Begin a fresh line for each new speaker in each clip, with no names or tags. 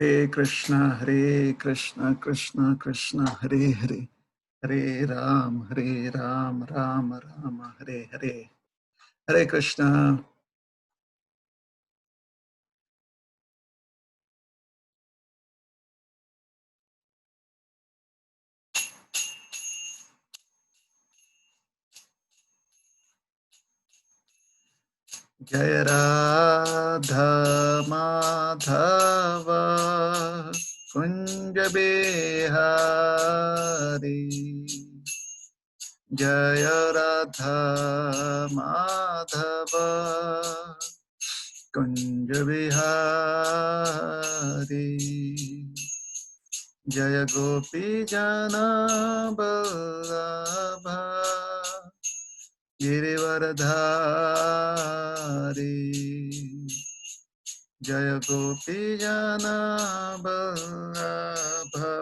Hare Krishna, Krishna Krishna, Hare Hare, Hare Ram, Ram Ram, Hare Hare. Hare Krishna. Jaya Radha Madhava Kunja Bihari. Jaya Radha Madhava Kunja Bihari. Jaya Gopi Jana Vallabha Girivardhari. Jaya Gopi Jana Vallabha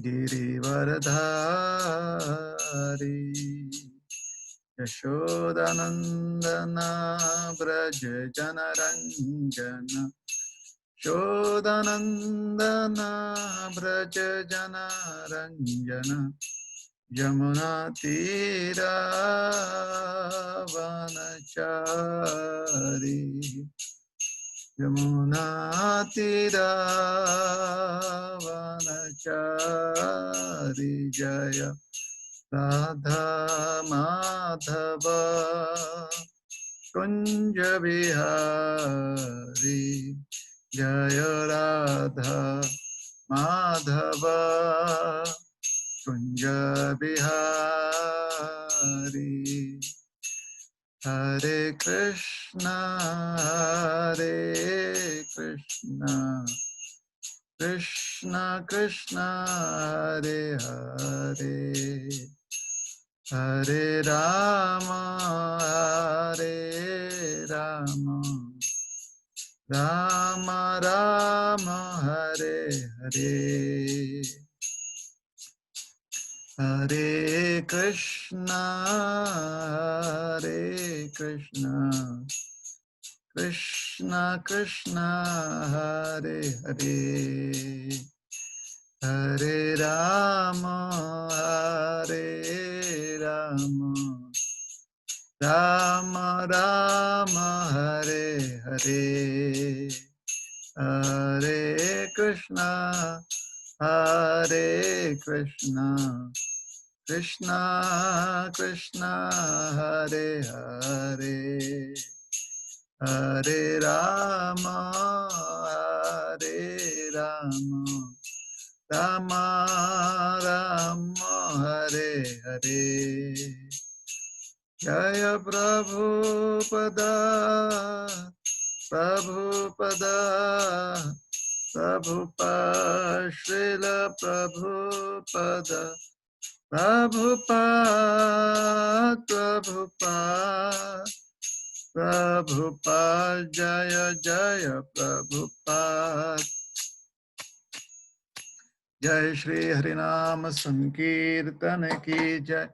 Girivardhari. Yashodanandana Braja Janaranjana Shodanandana Braja Janaranjana Yamuna Tira Vanachari Yamuna Tira Vanachari Jaya Radha Madhava Kunja Bihari Jaya Radha Madhava Kunja Bihari. Hare Krishna, Hare Krishna, Krishna Krishna, Hare Hare, Hare Rama, Hare Rama, Rama Rama, Hare Hare. Hare Krishna, Hare Krishna, Krishna Krishna, Hare Hare, Hare Rama, Hare Rama, Rama Rama, Hare Hare, Hare Krishna, Hare Krishna, Krishna Krishna, Hare Hare, Hare Rama, Hare Rama, Rama Rama, Hare Hare. Jaya Prabhupada, Prabhupada, Prabhupada, Srila Prabhupada, Prabhupada, Prabhupada, Prabhupada, Jaya Jaya Prabhupada. Jai Shri Harinam Sankirtan ki Jai,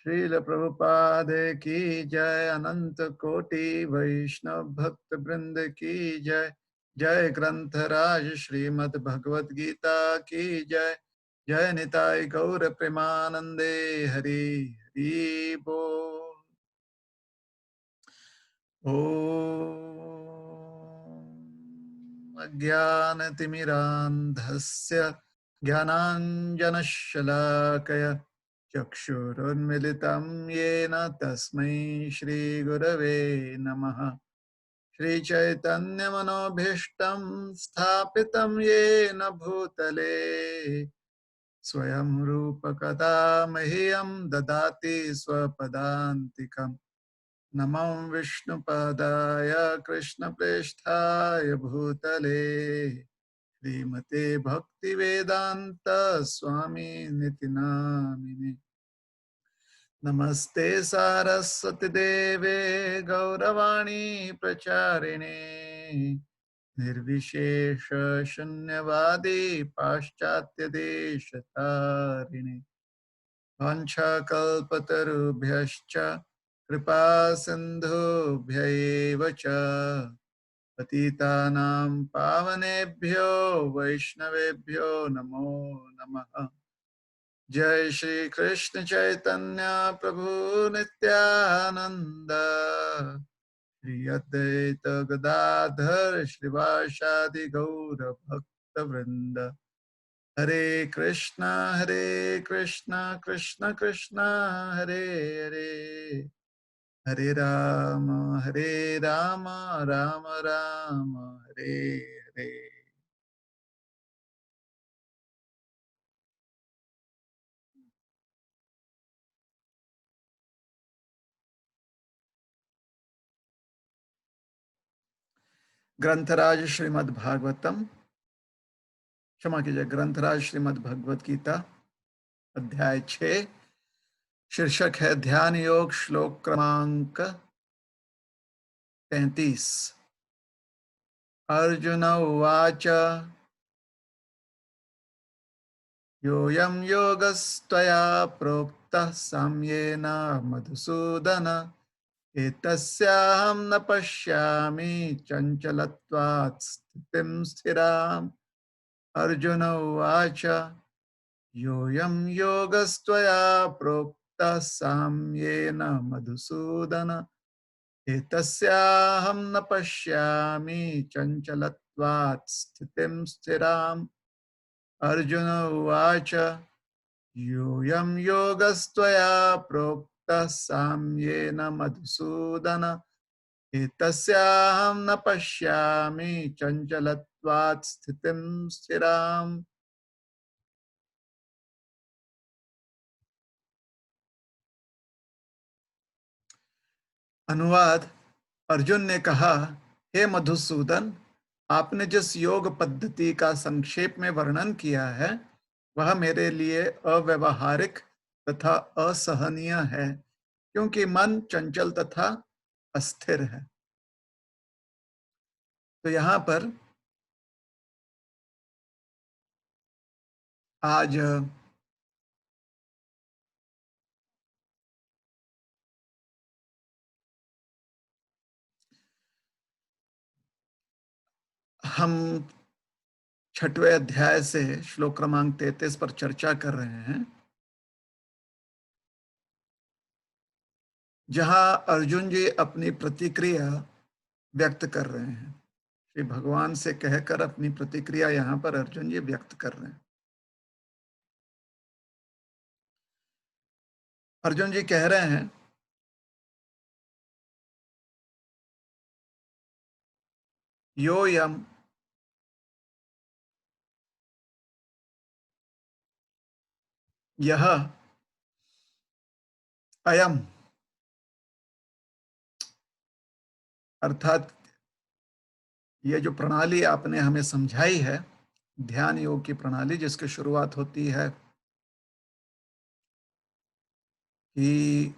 Srila Prabhupada ki Jai, Ananta Koti Vaishnav Bhakta Vrinda ki Jai, Jai Grantaraj Srimad Bhagavad Gita ki Jai, Jai Nitai Gaur Premanande Hari Hari Bol. Om Ajnanatimirandhasya Jnananjanashalakaya Chakshurunmilitam Yena Tasmai Shri Gurave Namaha. Shri Chaitanya Manobhishtam Sthapitam Yena Bhutale Swayam Rupa Kada Mahiyam Dadati Swapadantikam. Namam Vishnupadaya Krishna Preshthaya Bhutale Srimate Bhaktivedanta Swami Nitinamine. Namaste Saraswati Deve Gauravani Pracharine Nirvishesha Shunyavadi Paschatya Deshatarine Vancha Kalpatarubhyascha Kripa Sindhubhyaeva cha पतितानां पावनेभ्यो वैष्णवेभ्यो नमो नमः। जय श्री कृष्ण चैतन्य प्रभु नित्यानंद, श्री अद्वैत गदाधर श्रीवासादि गौर भक्त वृंद। हरे कृष्णा कृष्णा कृष्णा हरे हरे, हरे राम राम राम हरे हरे। ग्रंथराज श्रीमद् भागवतम, क्षमा कीजिए, ग्रंथराज श्रीमद् भगवत गीता अध्याय 6, शीर्षक है ध्यान योग, श्लोक क्रमांक 33। अर्जुन उवाच योऽयं योगस्त्वया प्रोक्तः साम्येन मधुसूदन, एतस्याहं न पश्यामि चञ्चलत्वात् स्थितिं स्थिराम्। अर्जुन उवाच योऽयं योगस्त्वया प्रोक्तः साम्येन मधुसूदन, एतस्याहं न पश्यामि चञ्चलत्वात् स्थितिं स्थिराम्। अर्जुन उवाच योऽयं योगस्त्वया प्रोक्तः साम्येन मधुसूदन, एतस्याहं न पश्यामि चञ्चलत्वात् स्थितिं स्थिराम्। अनुवाद। अर्जुन ने कहा, हे मधुसूदन, आपने जिस योग पद्धति का संक्षेप में वर्णन किया है वह मेरे लिए अव्यवहारिक तथा असहनीय है, क्योंकि मन चंचल तथा अस्थिर है। तो यहाँ पर आज हम 6वें अध्याय से श्लोक क्रमांक 33 पर चर्चा कर रहे हैं, जहां अर्जुन जी अपनी प्रतिक्रिया व्यक्त कर रहे हैं। श्री भगवान से कहकर अपनी प्रतिक्रिया यहाँ पर अर्जुन जी व्यक्त कर रहे हैं। अर्जुन जी कह रहे हैं, यो यम, यह, अयम, अर्थात ये जो प्रणाली आपने हमें समझाई है, ध्यान योग की प्रणाली, जिसकी शुरुआत होती है कि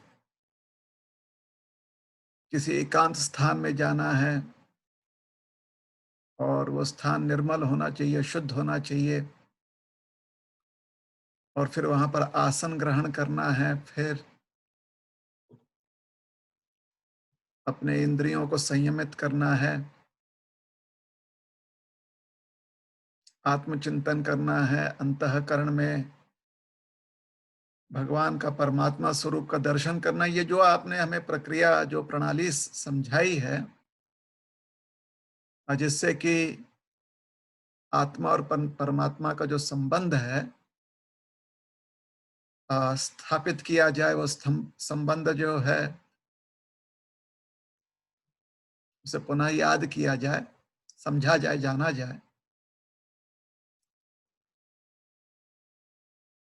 किसी एकांत स्थान में जाना है और वो स्थान निर्मल होना चाहिए, शुद्ध होना चाहिए, और फिर वहां पर आसन ग्रहण करना है, फिर अपने इंद्रियों को संयमित करना है, आत्मचिंतन करना है, अंतःकरण में भगवान का, परमात्मा स्वरूप का दर्शन करना। ये जो आपने हमें प्रक्रिया, जो प्रणाली समझाई है, जिससे कि आत्मा और परमात्मा का जो संबंध है स्थापित किया जाए, वो संबंध जो है उसे पुनः याद किया जाए, समझा जाए, जाना जाए।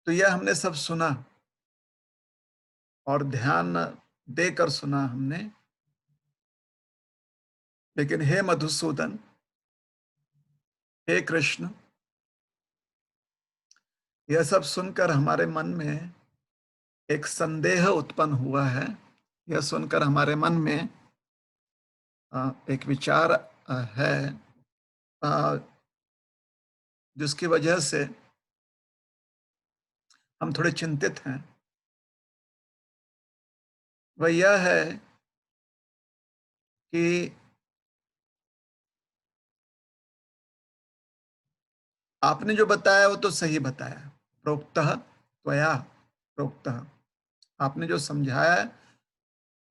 तो यह हमने सब सुना और ध्यान देकर सुना हमने। लेकिन हे मधुसूदन, हे कृष्ण, यह सब सुनकर हमारे मन में एक संदेह उत्पन्न हुआ है। यह सुनकर हमारे मन में एक विचार है, जिसकी वजह से हम थोड़े चिंतित हैं। वह यह है कि आपने जो बताया वो तो सही बताया। प्रोक्तः त्वया प्रोक्तः, आपने जो समझाया है,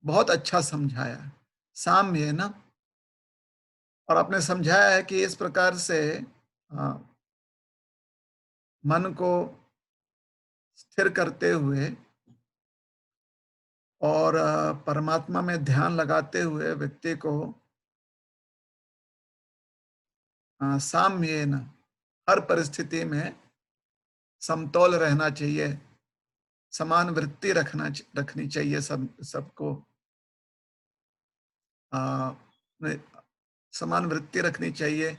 बहुत अच्छा समझाया है। साम्येन, और आपने समझाया है कि इस प्रकार से मन को स्थिर करते हुए और परमात्मा में ध्यान लगाते हुए व्यक्ति को साम्येन, हर परिस्थिति में समतौल रहना चाहिए, समान वृत्ति रखनी चाहिए सबको। अ, ने समान वृत्ति रखनी चाहिए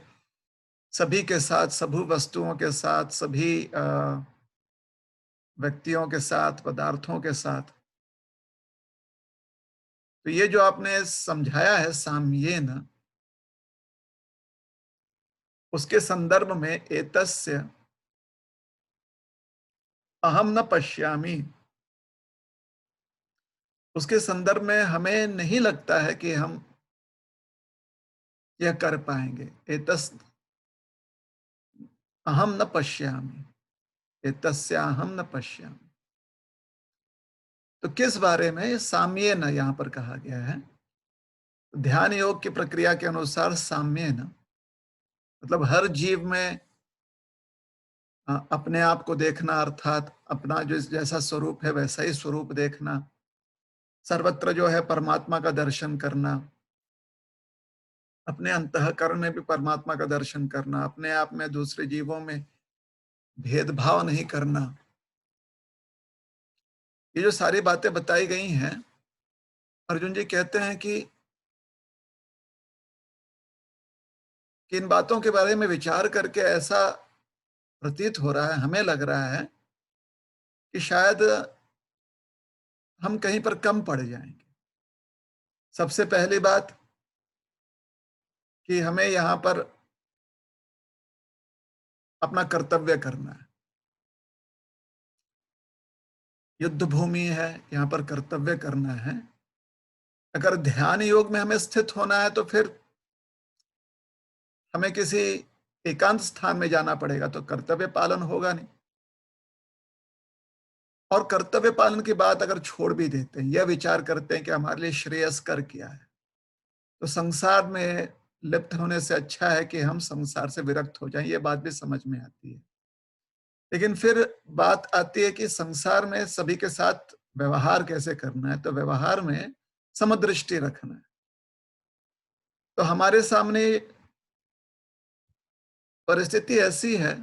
सभी के साथ, सभी वस्तुओं के साथ, सभी व्यक्तियों के साथ, पदार्थों के साथ। तो ये जो आपने समझाया है साम्येन, उसके संदर्भ में एतस्य अहम न पश्यामि, उसके संदर्भ में हमें नहीं लगता है कि हम यह कर पाएंगे। एतस् अहम न पश्यामि, एतस्य अहम न पश्यामि। तो किस बारे में साम्येन यहाँ पर कहा गया है? ध्यान योग की प्रक्रिया के अनुसार साम्येन मतलब हर जीव में अपने आप को देखना, अर्थात अपना जो जैसा स्वरूप है वैसा ही स्वरूप देखना, सर्वत्र जो है परमात्मा का दर्शन करना, अपने अंतःकरण में भी परमात्मा का दर्शन करना, अपने आप में दूसरे जीवों में भेदभाव नहीं करना। ये जो सारी बातें बताई गई हैं, अर्जुन जी कहते हैं कि इन बातों के बारे में विचार करके ऐसा प्रतीत हो रहा है, हमें लग रहा है कि शायद हम कहीं पर कम पड़ जाएंगे। सबसे पहली बात कि हमें यहाँ पर अपना कर्तव्य करना है। युद्ध भूमि है, यहाँ पर कर्तव्य करना है। अगर ध्यान योग में हमें स्थित होना है तो फिर हमें किसी एकांत स्थान में जाना पड़ेगा, तो कर्तव्य पालन होगा नहीं। और कर्तव्य पालन की बात अगर छोड़ भी देते हैं, यह विचार करते हैं कि हमारे लिए श्रेयस्कर क्या है, तो संसार में लिप्त होने से अच्छा है कि हम संसार से विरक्त हो जाएं, ये बात भी समझ में आती है। लेकिन फिर बात आती है कि संसार में सभी के साथ व्यवहार कैसे करना है, तो व्यवहार में समदृष्टि रखना है। तो हमारे सामने परिस्थिति ऐसी है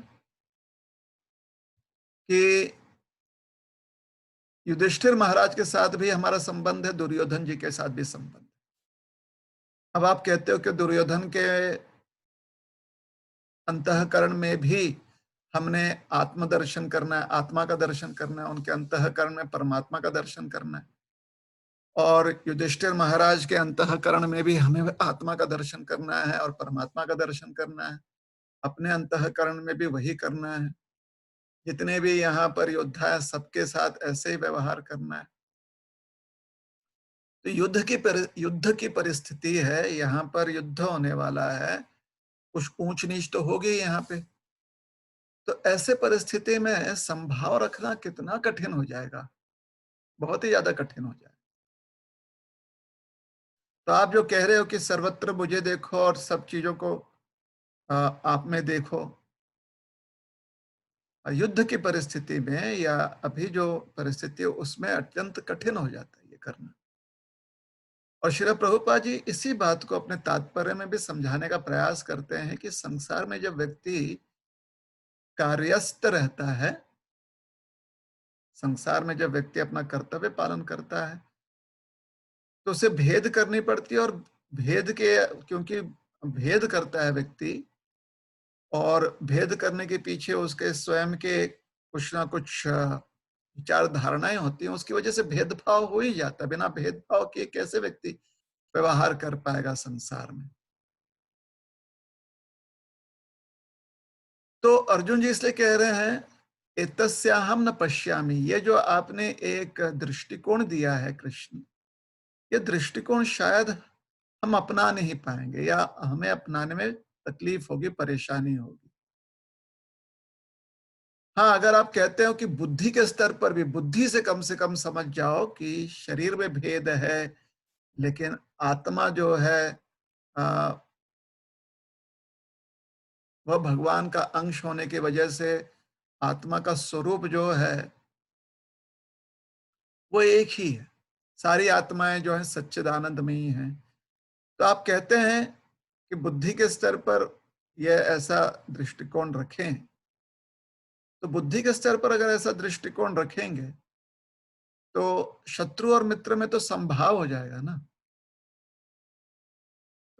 कि युधिष्ठिर महाराज के साथ भी हमारा संबंध है, दुर्योधन जी के साथ भी संबंध। अब आप कहते हो कि दुर्योधन के अंतःकरण में भी हमने आत्मदर्शन करना है, आत्मा का दर्शन करना है, उनके अंतःकरण में परमात्मा का दर्शन करना है। और युधिष्ठिर महाराज के अंतःकरण में भी हमें आत्मा का दर्शन करना है और परमात्मा का दर्शन करना है। अपने अंतःकरण में भी वही करना है। जितने भी यहाँ पर योद्धा है, सबके साथ ऐसे ही व्यवहार करना है। तो युद्ध की परिस्थिति है, यहाँ पर युद्ध होने वाला है, कुछ ऊंच नीच तो होगी यहाँ पे। तो ऐसे परिस्थिति में संभाव रखना कितना कठिन हो जाएगा, बहुत ही ज्यादा कठिन हो जाएगा। तो आप जो कह रहे हो कि सर्वत्र मुझे देखो और सब चीजों को आप में देखो, युद्ध की परिस्थिति में या अभी जो परिस्थिति है उसमें अत्यंत कठिन हो जाता है ये करना। और श्रील प्रभुपाद जी इसी बात को अपने तात्पर्य में भी समझाने का प्रयास करते हैं कि संसार में जब व्यक्ति कार्यस्थ रहता है, संसार में जब व्यक्ति अपना कर्तव्य पालन करता है, तो उसे भेद करनी पड़ती है। और भेद के क्योंकि भेद करता है व्यक्ति, और भेद करने के पीछे उसके स्वयं के कुछ ना कुछ विचार धारणाएं होती हैं, उसकी वजह से भेदभाव हो ही जाता है। बिना भेदभाव के कैसे व्यक्ति व्यवहार कर पाएगा संसार में। तो अर्जुन जी इसलिए कह रहे हैं एतस्याहम न पश्यामि, ये जो आपने एक दृष्टिकोण दिया है कृष्ण, ये दृष्टिकोण शायद हम अपना नहीं पाएंगे या हमें अपनाने में तकलीफ होगी, परेशानी होगी। हाँ, अगर आप कहते हो कि बुद्धि के स्तर पर भी, बुद्धि से कम समझ जाओ कि शरीर में भेद है, लेकिन आत्मा जो है अ, वह भगवान का अंश होने की वजह से आत्मा का स्वरूप जो है वो एक ही है। सारी आत्माएं जो है सच्चिदानंदमयी हैं। तो आप कहते हैं कि बुद्धि के स्तर पर यह ऐसा दृष्टिकोण रखें, तो बुद्धि के स्तर पर अगर ऐसा दृष्टिकोण रखेंगे तो शत्रु और मित्र में तो संभाव हो जाएगा ना।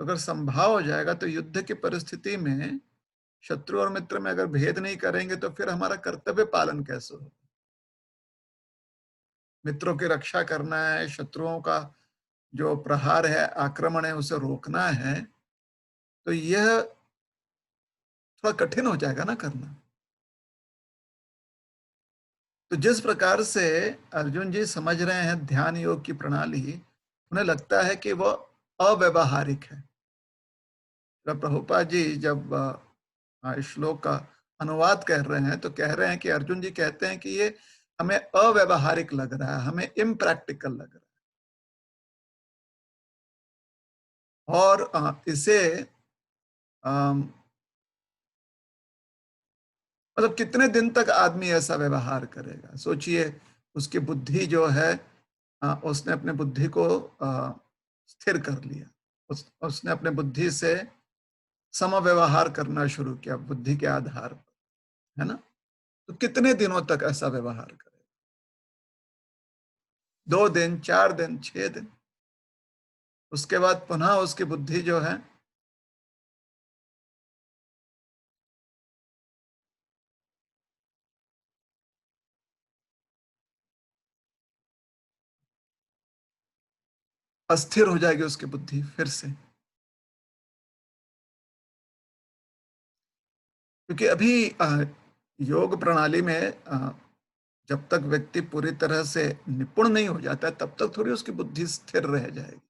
तो अगर संभाव हो जाएगा तो युद्ध की परिस्थिति में शत्रु और मित्र में अगर भेद नहीं करेंगे तो फिर हमारा कर्तव्य पालन कैसे होगा? मित्रों की रक्षा करना है, शत्रुओं का जो प्रहार है, आक्रमण है, उसे रोकना है, तो यह थोड़ा कठिन हो जाएगा ना करना। तो जिस प्रकार से अर्जुन जी समझ रहे हैं ध्यान योग की प्रणाली, उन्हें लगता है कि वो अव्यवहारिक है। तो प्रभुपाद जी जब इस श्लोक का अनुवाद कर रहे हैं तो कह रहे हैं कि अर्जुन जी कहते हैं कि ये हमें अव्यवहारिक लग रहा है, हमें इम्प्रैक्टिकल लग रहा है। और इसे अम, मतलब कितने दिन तक आदमी ऐसा व्यवहार करेगा? सोचिए, उसकी बुद्धि जो है उसने अपने बुद्धि को स्थिर कर लिया। उसने अपने बुद्धि से समव्यवहार करना शुरू किया बुद्धि के आधार पर, है ना? तो कितने दिनों तक ऐसा व्यवहार करेगा? 2 दिन, 4 दिन, 6 दिन। उसके बाद पुनः उसकी बुद्धि जो है अस्थिर हो जाएगी, उसकी बुद्धि फिर से। क्योंकि अभी योग प्रणाली में जब तक व्यक्ति पूरी तरह से निपुण नहीं हो जाता है, तब तक थोड़ी उसकी बुद्धि स्थिर रह जाएगी।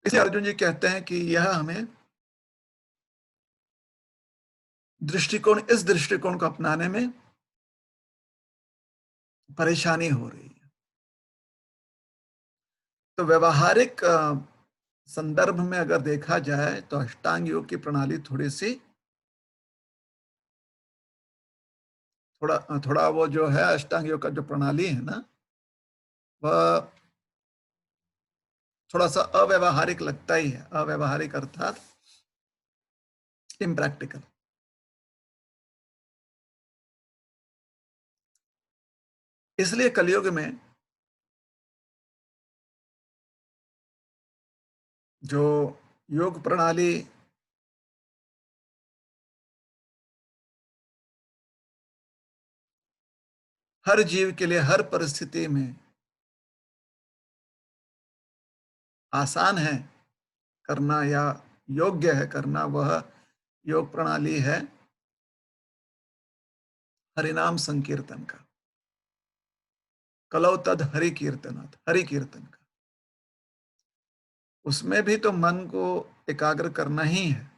इसलिए अर्जुन जी कहते हैं कि यह हमें इस दृष्टिकोण को अपनाने में परेशानी हो रही है। तो व्यवहारिक संदर्भ में अगर देखा जाए तो अष्टांग योग की प्रणाली थोड़ी सी थोड़ा थोड़ा वो जो है अष्टांग योग का जो प्रणाली है ना, वह थोड़ा सा अव्यवहारिक लगता ही है। अव्यवहारिक अर्थात इम्प्रैक्टिकल। इसलिए कलयुग में जो योग प्रणाली हर जीव के लिए हर परिस्थिति में आसान है करना या योग्य है करना, वह योग प्रणाली है हरिनाम संकीर्तन का। कलौ तद हरि कीर्तनात्, हरि कीर्तन का। उसमें भी तो मन को एकाग्र करना ही है,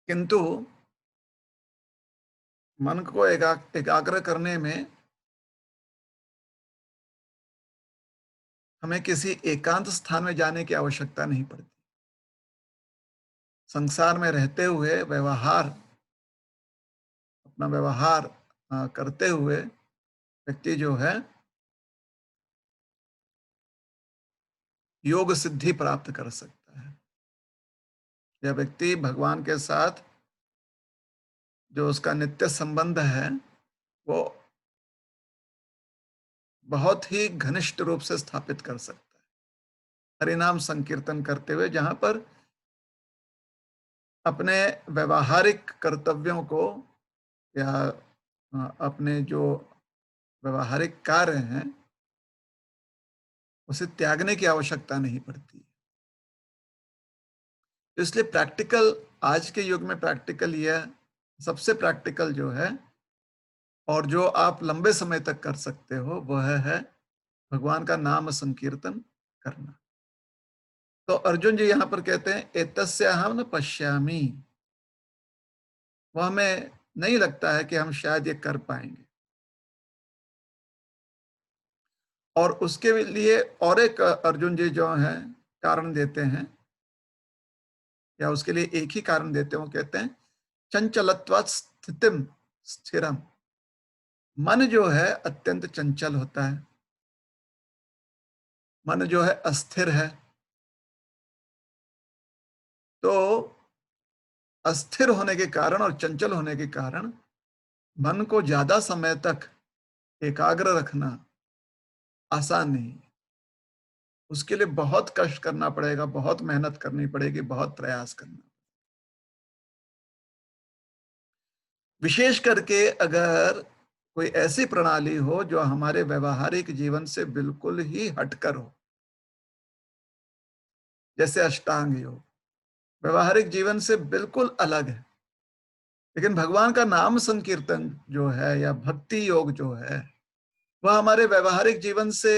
किंतु मन को एकाग्र करने में हमें किसी एकांत स्थान में जाने की आवश्यकता नहीं पड़ती। संसार में रहते हुए अपना व्यवहार करते हुए व्यक्ति जो है योग सिद्धि प्राप्त कर सकता है। यह व्यक्ति भगवान के साथ जो उसका नित्य संबंध है वो बहुत ही घनिष्ठ रूप से स्थापित कर सकता है हरिनाम संकीर्तन करते हुए, जहां पर अपने व्यवहारिक कर्तव्यों को या अपने जो व्यवहारिक कार्य हैं उसे त्यागने की आवश्यकता नहीं पड़ती। तो इसलिए प्रैक्टिकल, आज के युग में प्रैक्टिकल यह सबसे प्रैक्टिकल जो है और जो आप लंबे समय तक कर सकते हो वह है भगवान का नाम संकीर्तन करना। तो अर्जुन जी यहाँ पर कहते हैं एतस्याहं न पश्यामि, वो हमें नहीं लगता है कि हम शायद ये कर पाएंगे। और उसके लिए और एक अर्जुन जी जो हैं कारण देते हैं, या उसके लिए एक ही कारण देते हैं, वो कहते हैं चंचलत्वात् स्थितिम स्थिरम। मन जो है अत्यंत चंचल होता है, मन जो है अस्थिर है। तो अस्थिर होने के कारण और चंचल होने के कारण मन को ज्यादा समय तक एकाग्र रखना आसान नहीं है। उसके लिए बहुत कष्ट करना पड़ेगा, बहुत मेहनत करनी पड़ेगी, बहुत प्रयास करना। विशेष करके अगर कोई ऐसी प्रणाली हो जो हमारे व्यवहारिक जीवन से बिल्कुल ही हटकर हो, जैसे अष्टांग योग व्यवहारिक जीवन से बिल्कुल अलग है, लेकिन भगवान का नाम संकीर्तन जो है या भक्ति योग जो है वह हमारे व्यवहारिक जीवन से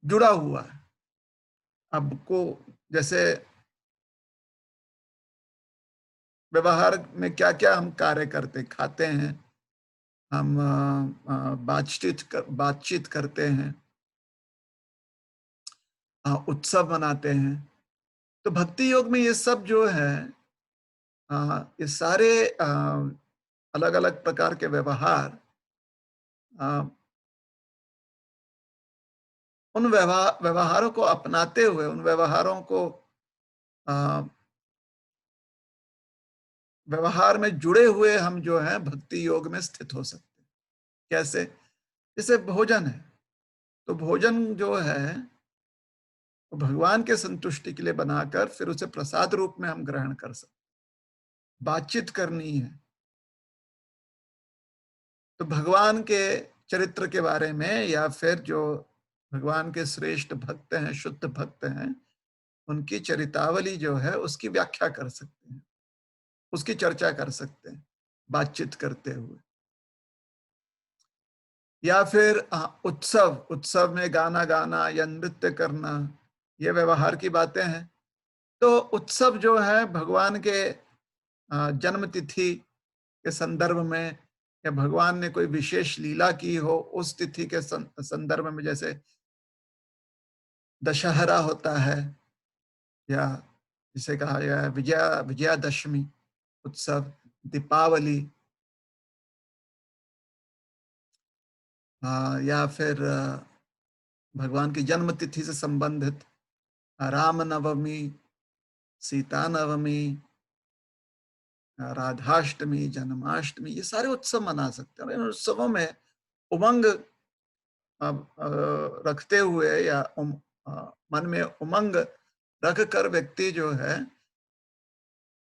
जुड़ा हुआ है। आपको जैसे व्यवहार में क्या क्या हम कार्य करते, खाते हैं, हम बातचीत करते हैं, उत्सव मनाते हैं। तो भक्ति योग में ये सब जो है, ये सारे अलग अलग प्रकार के व्यवहार, अ, उन व्यवहारों को अपनाते हुए, उन व्यवहारों को अ, व्यवहार में जुड़े हुए हम जो है भक्ति योग में स्थित हो सकते हैं। कैसे? जैसे भोजन है, तो भोजन जो है वो भगवान के संतुष्टि के लिए बनाकर फिर उसे प्रसाद रूप में हम ग्रहण कर सकते। बातचीत करनी है तो भगवान के चरित्र के बारे में, या फिर जो भगवान के श्रेष्ठ भक्त हैं, शुद्ध भक्त हैं, उनकी चरितावली जो है उसकी व्याख्या कर सकते हैं, उसकी चर्चा कर सकते हैं बातचीत करते हुए। या फिर उत्सव उत्सव में गाना गाना या नृत्य करना, ये व्यवहार की बातें हैं। तो उत्सव जो है भगवान के जन्म तिथि के संदर्भ में, या भगवान ने कोई विशेष लीला की हो उस तिथि के संदर्भ में, जैसे दशहरा होता है, या जिसे कहा गया है विजयादशमी उत्सव, दीपावली, या फिर भगवान की जन्म तिथि से संबंधित राम नवमी, सीता नवमी, राधाष्टमी, जन्माष्टमी, ये सारे उत्सव मना सकते हैं। इन उत्सवों में उमंग रखते हुए, या मन में उमंग रख कर व्यक्ति जो है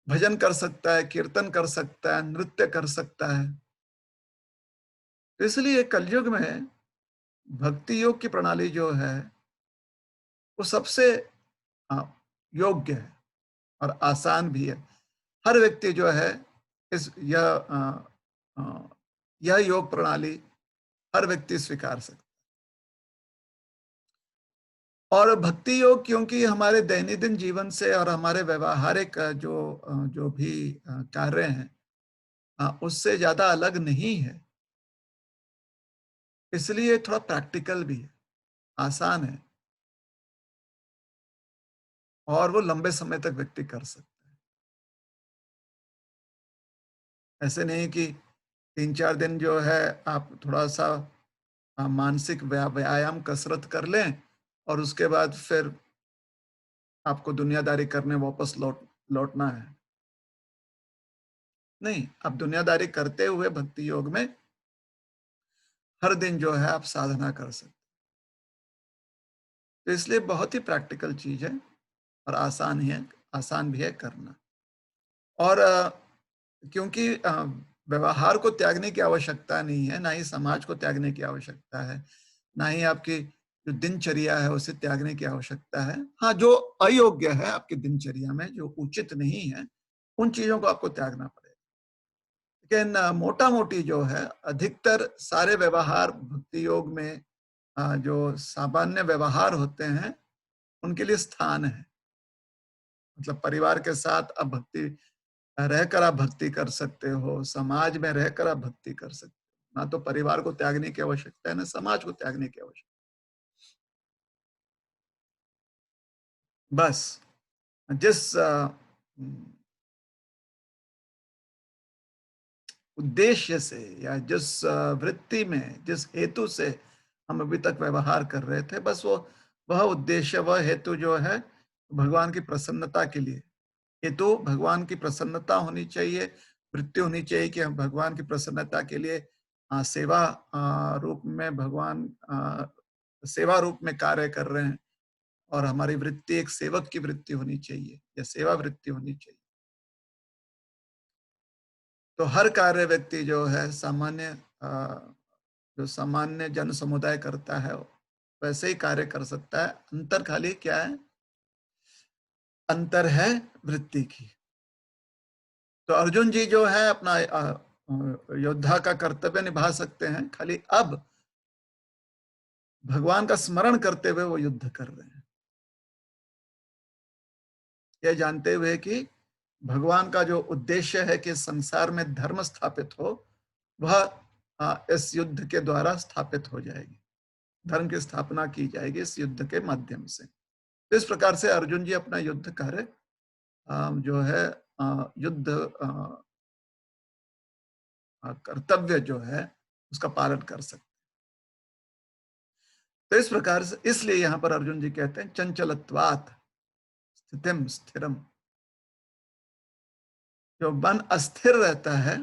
भजन कर सकता है, कीर्तन कर सकता है, नृत्य कर सकता है। तो इसलिए कलयुग में भक्ति योग की प्रणाली जो है वो सबसे अ, योग्य है और आसान भी है। हर व्यक्ति जो है इस अ, यह योग प्रणाली हर व्यक्ति स्वीकार सकता है। और भक्ति योग क्योंकि हमारे दैनंदिन जीवन से और हमारे व्यवहारिक जो भी कार्य हैं, उससे ज्यादा अलग नहीं है, इसलिए थोड़ा प्रैक्टिकल भी है, आसान है, और वो लंबे समय तक व्यक्ति कर सकता है। ऐसे नहीं कि 3-4 दिन जो है आप थोड़ा सा मानसिक व्यायाम कसरत कर लें और उसके बाद फिर आपको दुनियादारी करने वापस लौटना है। नहीं, आप दुनियादारी करते हुए भक्ति योग में हर दिन जो है आप साधना कर सकते। तो इसलिए बहुत ही प्रैक्टिकल चीज है और आसान भी है करना। और क्योंकि व्यवहार को त्यागने की आवश्यकता नहीं है, ना ही समाज को त्यागने की आवश्यकता है, ना ही आपकी जो दिनचर्या है उसे त्यागने की आवश्यकता है। हाँ, जो अयोग्य है आपकी दिनचर्या में, जो उचित नहीं है, उन चीजों को आपको त्यागना पड़ेगा। लेकिन मोटा मोटी जो है अधिकतर सारे व्यवहार भक्ति योग में जो सामान्य व्यवहार होते हैं, उनके लिए स्थान है। मतलब परिवार के साथ आप भक्ति रहकर आप भक्ति कर सकते हो, समाज में रहकर आप भक्ति कर सकते हो। ना तो परिवार को त्यागने की आवश्यकता है, ना समाज को त्यागने की आवश्यकता है। बस जिस उद्देश्य से या जिस वृत्ति में, जिस हेतु से हम अभी तक व्यवहार कर रहे थे, बस वह उद्देश्य, वह हेतु जो है भगवान की प्रसन्नता के लिए। हेतु भगवान की प्रसन्नता होनी चाहिए, वृत्ति होनी चाहिए कि हम भगवान की प्रसन्नता के लिए सेवा रूप में भगवान सेवा रूप में कार्य कर रहे हैं, और हमारी वृत्ति एक सेवक की वृत्ति होनी चाहिए या सेवा वृत्ति होनी चाहिए। तो हर कार्य व्यक्ति जो है सामान्य जो सामान्य जन समुदाय करता है, वैसे ही कार्य कर सकता है। अंतर खाली क्या है? अंतर है वृत्ति की। तो अर्जुन जी जो है अपना योद्धा का कर्तव्य निभा सकते हैं, खाली अब भगवान का स्मरण करते हुए वो युद्ध कर रहे हैं, ये जानते हुए कि भगवान का जो उद्देश्य है कि संसार में धर्म स्थापित हो, वह इस युद्ध के द्वारा स्थापित हो जाएगी। धर्म की स्थापना की जाएगी इस युद्ध के माध्यम से। तो इस प्रकार से अर्जुन जी अपना युद्ध कार्य जो है युद्ध कर्तव्य जो है उसका पालन कर सकते। तो इस प्रकार से इसलिए यहाँ पर अर्जुन जी कहते हैं चंचलत्वात् स्थितिम स्थिरम। जो मन अस्थिर रहता है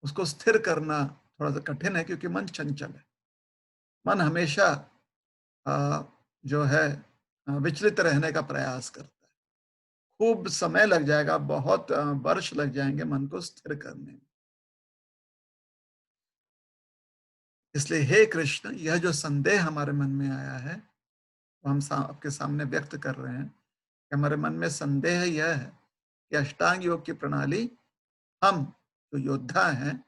उसको स्थिर करना थोड़ा सा कठिन है, क्योंकि मन चंचल है। मन हमेशा जो है विचलित रहने का प्रयास करता है। खूब समय लग जाएगा, बहुत वर्ष लग जाएंगे मन को स्थिर करने में। इसलिए हे कृष्ण, यह जो संदेह हमारे मन में आया है वो हम आपके सामने व्यक्त कर रहे हैं कि हमारे मन में संदेह यह है कि अष्टांग योग की प्रणाली हम जो योद्धा हैं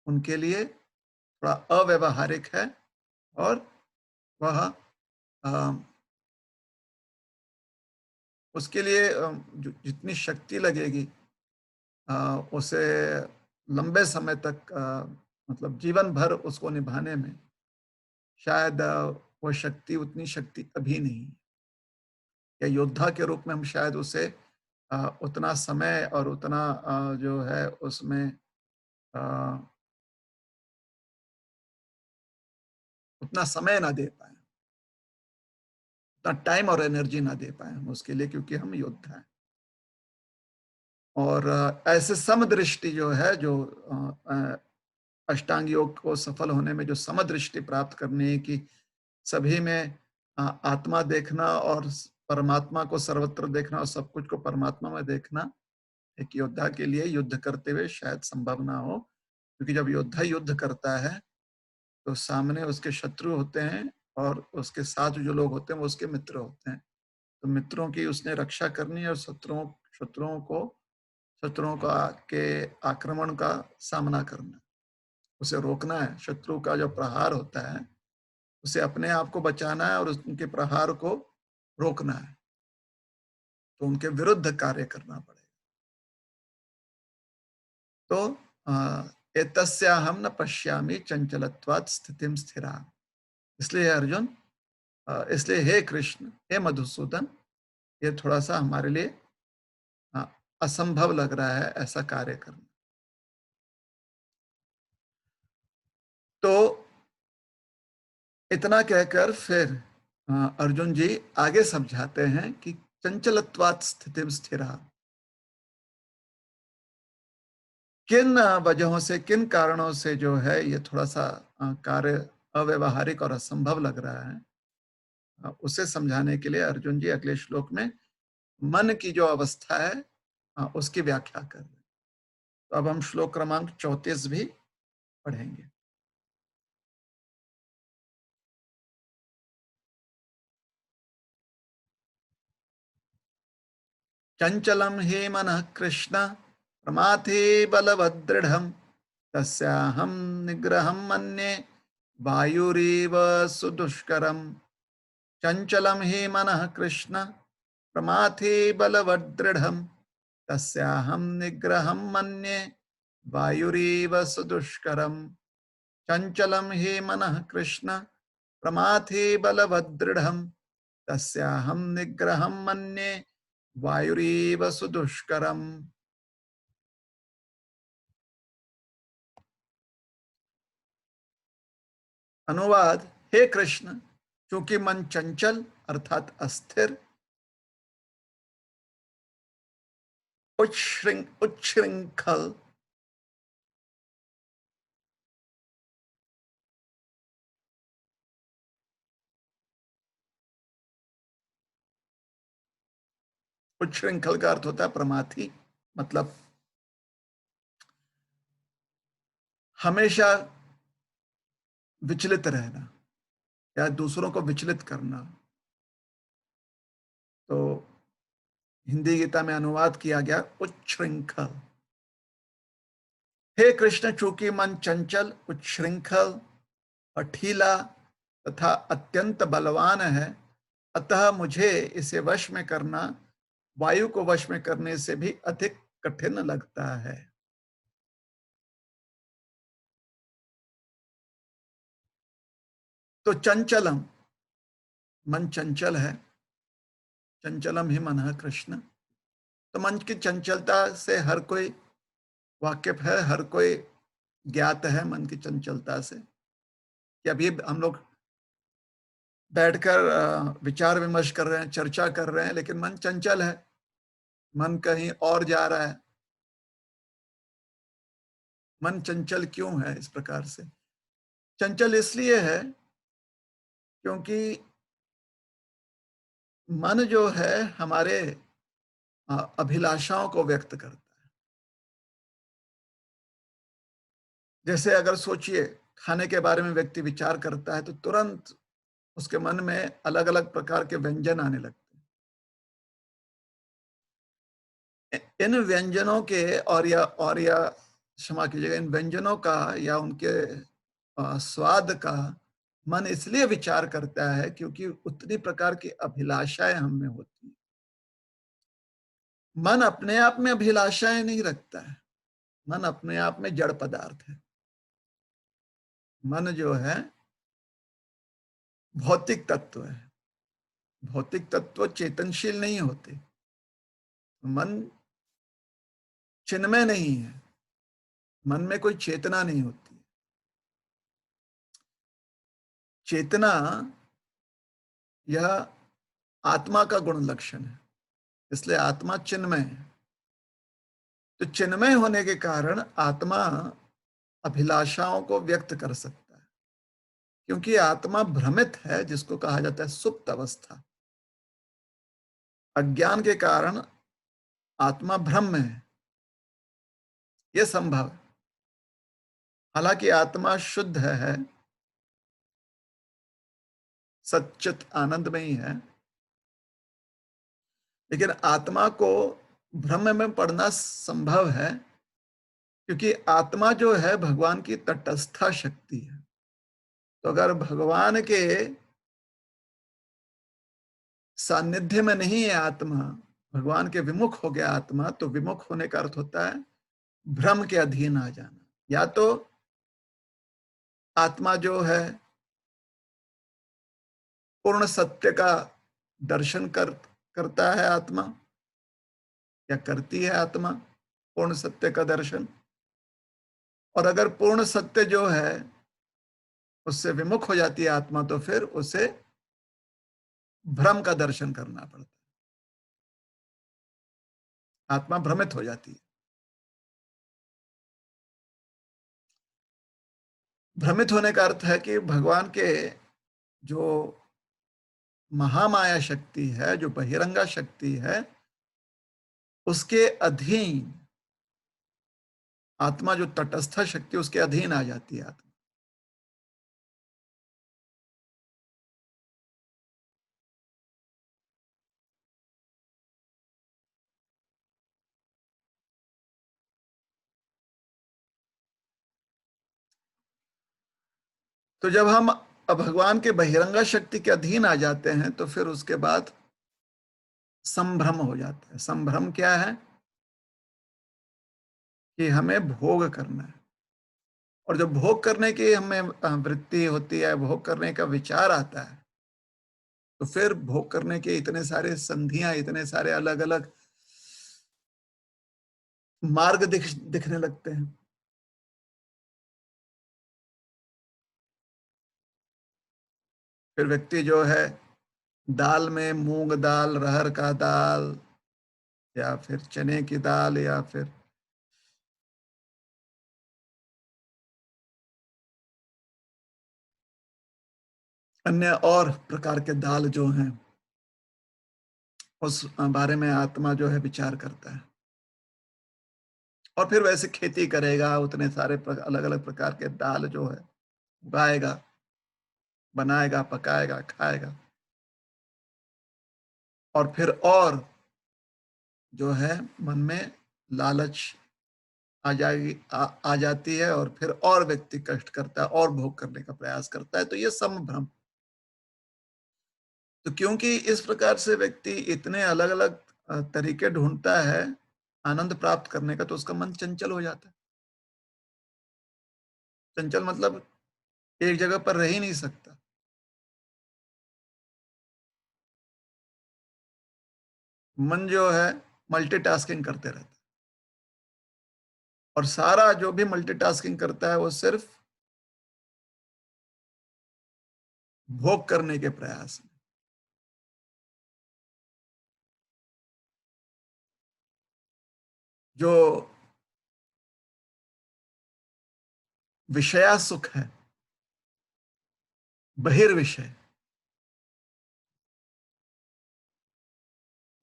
उनके लिए थोड़ा अव्यवहारिक है, और वह उसके लिए जितनी शक्ति लगेगी उसे लंबे समय तक मतलब जीवन भर उसको निभाने में शायद वो शक्ति, उतनी शक्ति अभी नहीं है। या योद्धा के रूप में हम शायद उसे उतना समय और उतना जो है उसमें अ, उतना समय ना दे पाए, उतना टाइम और एनर्जी ना दे पाए हम उसके लिए, क्योंकि हम योद्धा हैं। और ऐसे समदृष्टि जो है, जो अष्टांग योग को सफल होने में जो समदृष्टि प्राप्त करने की, सभी में आत्मा देखना और परमात्मा को सर्वत्र देखना और सब कुछ को परमात्मा में देखना एक योद्धा के लिए युद्ध करते हुए शायद संभव ना हो। क्योंकि जब योद्धा युद्ध करता है तो सामने उसके शत्रु होते हैं, और उसके साथ जो लोग होते हैं वो उसके मित्र होते हैं। तो मित्रों की उसने रक्षा करनी है, और शत्रुओं शत्रुओं का के आक्रमण का सामना करना है, उसे रोकना है। शत्रु का जो प्रहार होता है उसे अपने आप को बचाना है और उनके प्रहार को रोकना है। तो उनके विरुद्ध कार्य करना पड़ेगा। तो एतस्याहं न पश्यामि चंचलत्वात् स्थितिम स्थिरा। इसलिए अर्जुन, इसलिए हे कृष्ण, हे मधुसूदन, ये थोड़ा सा हमारे लिए अ, असंभव लग रहा है ऐसा कार्य करना। तो इतना कहकर फिर अर्जुन जी आगे समझाते हैं कि चंचलत्वात् स्थितिम स्थिरा, किन वजहों से, किन कारणों से जो है ये थोड़ा सा कार्य अव्यवहारिक और असंभव लग रहा है, उसे समझाने के लिए अर्जुन जी अगले श्लोक में मन की जो अवस्था है उसकी व्याख्या कर रहे हैं। तो अब हम श्लोक क्रमांक 34 भी पढ़ेंगे। चंचलम हे मनः कृष्ण प्रमाथे बलवदृढ़ तस्याहं निग्रहं मन्ये वायुरीव सुदुष्करम चंचलम हि मनः कृष्ण प्रमाथि बलवदृढ़ तस्याहं निग्रहं मन्ये वायुरीव सुदुष्करम चंचलम हि मनः कृष्ण प्रमाथि बलवदृढ़ तस्याहं निग्रहं मन्ये वायुरीव सुदुष्करम। अनुवाद: हे कृष्ण, चूंकि मन चंचल अर्थात अस्थिर, उच्छृंखल उच्छृंखल का अर्थ होता है प्रमाथी, मतलब हमेशा विचलित रहना या दूसरों को विचलित करना। तो हिंदी गीता में अनुवाद किया गया उच्छृंखल। हे कृष्ण, चूंकि मन चंचल, उच्छृंखल, हठीला तथा अत्यंत बलवान है, अतः मुझे इसे वश में करना वायु को वश में करने से भी अधिक कठिन लगता है। तो चंचलम, मन चंचल है, चंचलम ही मन है कृष्ण। तो मन की चंचलता से हर कोई वाकिफ है, हर कोई ज्ञात है मन की चंचलता से। कि अभी हम लोग बैठकर विचार विमर्श कर रहे हैं, चर्चा कर रहे हैं, लेकिन मन चंचल है, मन कहीं और जा रहा है। मन चंचल क्यों है? इस प्रकार से चंचल इसलिए है क्योंकि मन जो है हमारे अभिलाषाओं को व्यक्त करता है। जैसे अगर सोचिए, खाने के बारे में व्यक्ति विचार करता है तो तुरंत उसके मन में अलग अलग प्रकार के व्यंजन आने लगते हैं। इन व्यंजनों के और या क्षमा कीजिएगा, इन व्यंजनों का या उनके स्वाद का मन इसलिए विचार करता है क्योंकि उतनी प्रकार की अभिलाषाएं हम में होती हैं। मन अपने आप में अभिलाषाएं नहीं रखता है, मन अपने आप में जड़ पदार्थ है। मन जो है भौतिक तत्व है। भौतिक तत्व चेतनशील नहीं होते। मन चिन्मय नहीं है, मन में कोई चेतना नहीं होती। चेतना यह आत्मा का गुण लक्षण है, इसलिए आत्मा चिन्मय है। तो चिन्मय होने के कारण आत्मा अभिलाषाओं को व्यक्त कर सकता है, क्योंकि आत्मा भ्रमित है, जिसको कहा जाता है सुप्त अवस्था। अज्ञान के कारण आत्मा भ्रम में है, यह संभव है। हालांकि आत्मा शुद्ध है, सच्चित आनंद में ही है, लेकिन आत्मा को भ्रम में पड़ना संभव है, क्योंकि आत्मा जो है भगवान की तटस्था शक्ति है। तो अगर भगवान के सानिध्य में नहीं है आत्मा, भगवान के विमुख हो गया आत्मा, तो विमुख होने का अर्थ होता है भ्रम के अधीन आ जाना। या तो आत्मा जो है पूर्ण सत्य का दर्शन करता है आत्मा, या करती है आत्मा पूर्ण सत्य का दर्शन। और अगर पूर्ण सत्य जो है उससे विमुख हो जाती है आत्मा, तो फिर उसे भ्रम का दर्शन करना पड़ता है। आत्मा भ्रमित हो जाती है। भ्रमित होने का अर्थ है कि भगवान के जो महामाया शक्ति है, जो बहिरंगा शक्ति है, उसके अधीन आत्मा, जो तटस्थ शक्ति, उसके अधीन आ जाती है आत्मा। तो जब हम भगवान के बहिरंगा शक्ति के अधीन आ जाते हैं तो फिर उसके बाद संभ्रम हो जाता है। संभ्रम क्या है? कि हमें भोग करना है। और जब भोग करने की हमें वृत्ति होती है, भोग करने का विचार आता है, तो फिर भोग करने के इतने सारे संधियाँ, इतने सारे अलग-अलग मार्ग दिखने लगते हैं। फिर व्यक्ति जो है दाल में मूँग दाल, अरहर का दाल या फिर चने की दाल या फिर अन्य और प्रकार के दाल जो हैं, उस बारे में आत्मा जो है विचार करता है। और फिर वैसे खेती करेगा, उतने सारे अलग-अलग प्रकार के दाल जो है उगाएगा, बनाएगा, पकाएगा, खाएगा। और फिर और जो है मन में लालच आ जाती है और फिर और व्यक्ति कष्ट करता है और भोग करने का प्रयास करता है, तो ये संभ्रम। तो क्योंकि इस प्रकार से व्यक्ति इतने अलग-अलग तरीके ढूँढता है आनंद प्राप्त करने का, तो उसका मन चंचल हो जाता है। चंचल मतलब एक जगह पर रह ही नहीं सकता। मन जो है मल्टीटास्किंग करते रहता है और सारा जो भी मल्टीटास्किंग करता है वो सिर्फ भोग करने के प्रयास में। जो विषया सुख है, बहिर्विषय।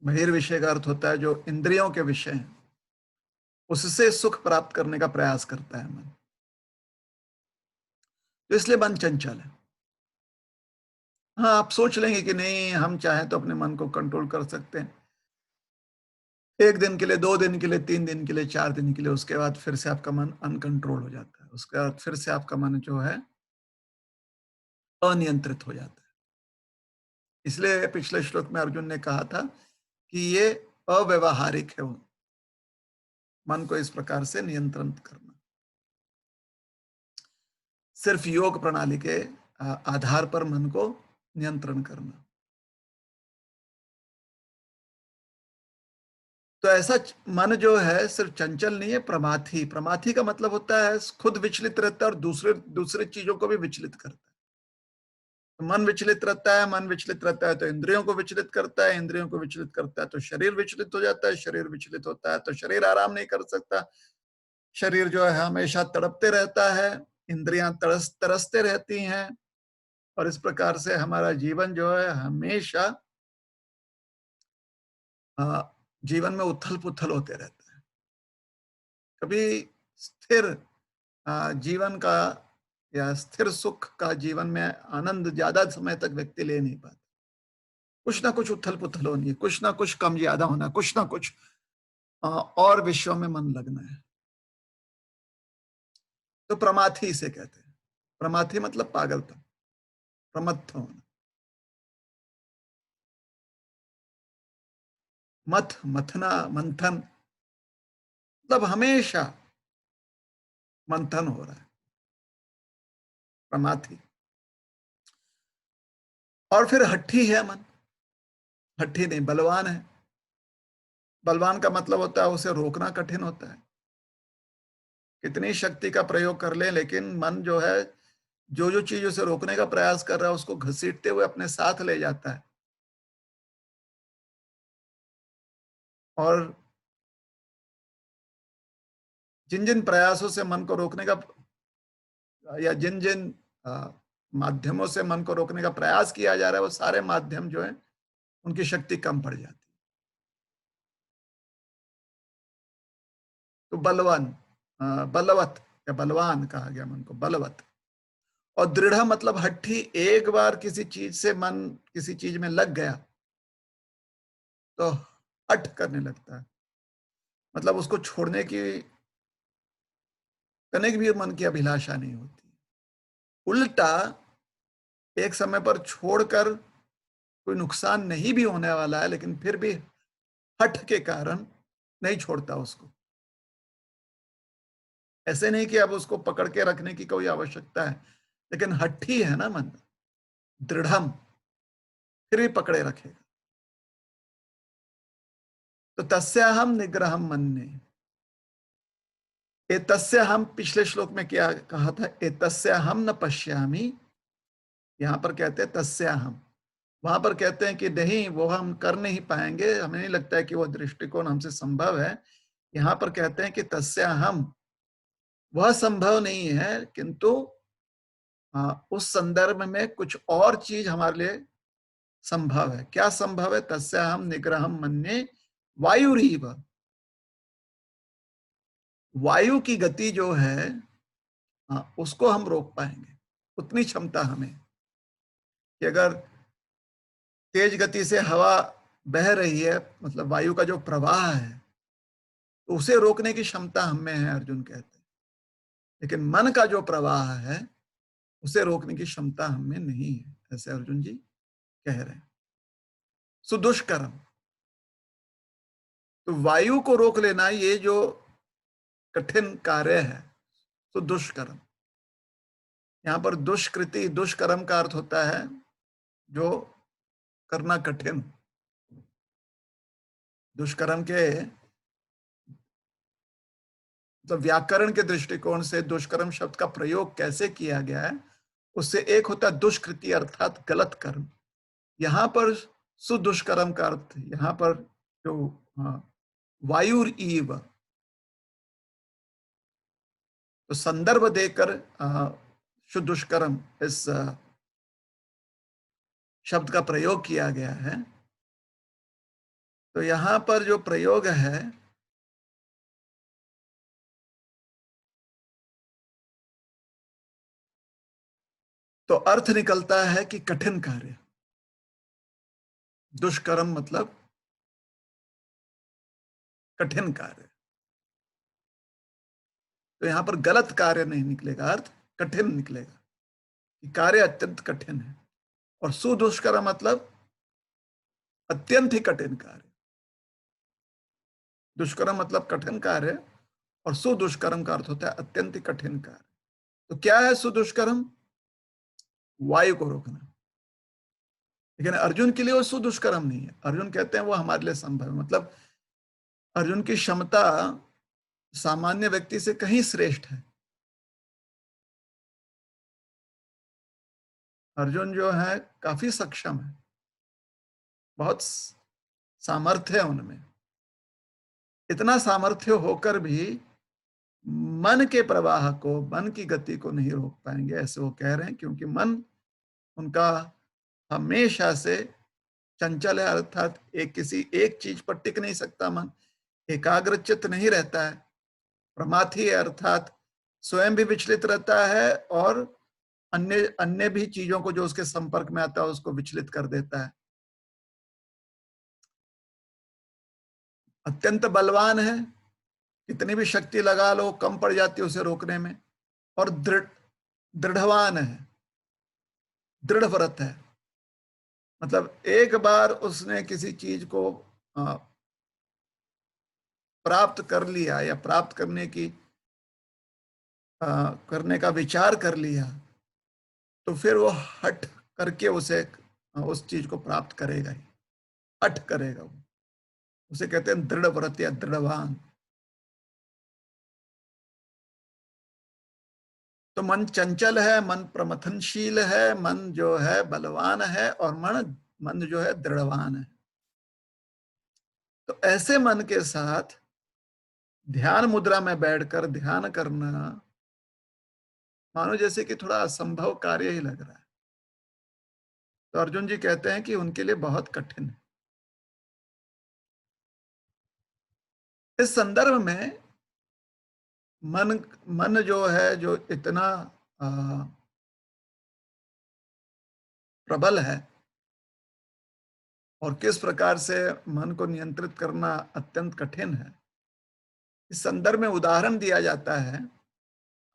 बहिर्विषय का अर्थ होता है जो इंद्रियों के विषय हैं, उससे सुख प्राप्त करने का प्रयास करता है मन। तो इसलिए मन चंचल है। हाँ, आप सोच लेंगे कि नहीं हम चाहें तो अपने मन को कंट्रोल कर सकते हैं। 1 दिन के लिए, 2 दिन के लिए, 3 दिन के लिए, 4 दिन के लिए, उसके बाद फिर से आपका मन अनकंट्रोल हो जाता है। उसके बाद फिर से आपका मन जो है अनियंत्रित हो जाता है। इसलिए पिछले श्लोक में अर्जुन ने कहा था कि ये अव्यावहारिक है वो, मन को इस प्रकार से नियंत्रण करना। सिर्फ योग प्रणाली के आधार पर मन को नियंत्रण करना। तो ऐसा मन जो है सिर्फ चंचल नहीं है, प्रमाथी। प्रमाथी का मतलब होता है खुद विचलित रहता है और दूसरे दूसरे चीजों को भी विचलित करता है। तो मन विचलित रहता है, मन विचलित रहता है तो इंद्रियों को विचलित करता है, इंद्रियों को विचलित करता है तो शरीर विचलित हो जाता है, शरीर विचलित होता है तो शरीर आराम नहीं कर सकता। शरीर जो है हमेशा तड़पते रहता है, इंद्रियां तरसते रहती हैं और इस प्रकार से हमारा जीवन जो है हमेशा अ, जीवन में उथल-पुथल होते रहता है। कभी स्थिर जीवन का या स्थिर सुख का जीवन में आनंद ज्यादा समय तक व्यक्ति ले नहीं पाता। कुछ ना कुछ उथल-पुथल होनी है, कुछ ना कुछ कम ज्यादा होना, कुछ ना कुछ और विषयों में मन लगना है। तो प्रमाथी इसे कहते हैं। प्रमाथी मतलब पागलपन, प्रमत्थ होना। मथना, मंथन मतलब हमेशा मंथन हो रहा है, प्रमाथी। और फिर हठी है मन। हठी नहीं, बलवान है। बलवान का मतलब होता है उसे रोकना कठिन होता है। कितनी शक्ति का प्रयोग कर ले लेकिन मन जो है जो चीज उसे रोकने का प्रयास कर रहा है उसको घसीटते हुए अपने साथ ले जाता है। और जिन जिन प्रयासों से मन को रोकने का या जिन जिन माध्यमों से मन को रोकने का प्रयास किया जा रहा है वो सारे माध्यम जो है उनकी शक्ति कम पड़ जाती है। तो बलवान, बलवत या बलवान कहा गया मन को, बलवत। और दृढ़ मतलब हट्ठी। एक बार किसी चीज से मन किसी चीज में लग गया तो हट करने लगता है। मतलब उसको छोड़ने की तनिक भी मन की अभिलाषा नहीं होती। उल्टा एक समय पर छोड़कर कोई नुकसान नहीं भी होने वाला है, लेकिन फिर भी हठ के कारण नहीं छोड़ता उसको। ऐसे नहीं कि अब उसको पकड़ के रखने की कोई आवश्यकता है, लेकिन हठी है ना मन, दृढ़म, फिर भी पकड़े रखेगा। तो तस्याहम निग्रहम मन्ये। एतस्य हम पिछले श्लोक में क्या कहा था? एतस्य हम न पश्यामि। यहां पर कहते हैं तस्य हम, वहां पर कहते हैं कि नहीं, वो हम कर नहीं पाएंगे, हमें नहीं लगता है कि वो दृष्टिकोण हमसे संभव है। यहां पर कहते हैं कि तस्य हम, वह संभव नहीं है, किंतु उस संदर्भ में कुछ और चीज हमारे लिए संभव है। क्या संभव है? तस्य हम निग्रहम मन्ये वायुरीव। वायु की गति जो है, उसको हम रोक पाएंगे। उतनी क्षमता हमें कि अगर तेज गति से हवा बह रही है, मतलब वायु का जो प्रवाह है, तो उसे रोकने की क्षमता हम में है, अर्जुन कहते हैं। लेकिन मन का जो प्रवाह है, उसे रोकने की क्षमता हम में नहीं है, ऐसे अर्जुन जी कह रहे हैं। सुदुष्करम, तो वायु को रोक लेना ये जो कठिन कार्य है, सुदुष्करम। यहां पर दुष्कृति, दुष्कर्म का अर्थ होता है जो करना कठिन। दुष्कर्म के मतलब व्याकरण के दृष्टिकोण से दुष्कर्म शब्द का प्रयोग कैसे किया गया है, उससे एक होता है दुष्कृति अर्थात गलत कर्म। यहां पर सुदुष्कर्म का अर्थ, यहां पर जो वायुर ईव, तो संदर्भ देकर सुदुष्कर्म इस शब्द का प्रयोग किया गया है। तो यहां पर जो प्रयोग है, तो अर्थ निकलता है कि कठिन कार्य। दुष्कर्म मतलब कठिन कार्य। तो यहां पर गलत कार्य नहीं निकलेगा, अर्थ कठिन निकलेगा कि कार्य अत्यंत कठिन है। और सुदुष्कर्म मतलब अत्यंत ही कठिन कार्य। दुष्कर्म मतलब कठिन कार्य, और सुदुष्कर्म का अर्थ होता है अत्यंत ही कठिन कार्य। तो क्या है सुदुष्कर्म? वायु को रोकना। लेकिन अर्जुन के लिए वो सुदुष्कर्म नहीं है। अर्जुन कहते हैं वो हमारे लिए संभव है। मतलब अर्जुन की क्षमता सामान्य व्यक्ति से कहीं श्रेष्ठ है। अर्जुन जो है काफी सक्षम है, बहुत सामर्थ्य है उनमें। इतना सामर्थ्य होकर भी मन के प्रवाह को, मन की गति को नहीं रोक पाएंगे, ऐसे वो कह रहे हैं, क्योंकि मन उनका हमेशा से चंचल है, अर्थात किसी एक चीज पर टिक नहीं सकता। मन एकाग्रचित्त नहीं रहता है, प्रमाथी है, अर्थात स्वयं भी विचलित रहता है और अन्य अन्य भी चीजों को जो उसके संपर्क में आता है उसको विचलित कर देता है। अत्यंत बलवान है, कितनी भी शक्ति लगा लो कम पड़ जाती है उसे रोकने में। और दृढ़वान है, दृढ़ व्रत है। मतलब एक बार उसने किसी चीज को प्राप्त कर लिया या प्राप्त करने का विचार कर लिया, तो फिर वो हट करके उसे उस चीज को प्राप्त करेगा ही, हट करेगा वो। उसे कहते हैं दृढ़ व्रत या दृढ़वान। तो मन चंचल है, मन प्रमथनशील है, मन जो है बलवान है, और मन जो है दृढ़वान है। तो ऐसे मन के साथ ध्यान मुद्रा में बैठकर ध्यान करना मानो जैसे कि थोड़ा असंभव कार्य ही लग रहा है। तो अर्जुन जी कहते हैं कि उनके लिए बहुत कठिन है। इस संदर्भ में मन मन जो है, जो इतना प्रबल है, और किस प्रकार से मन को नियंत्रित करना अत्यंत कठिन है, इस संदर्भ में उदाहरण दिया जाता है।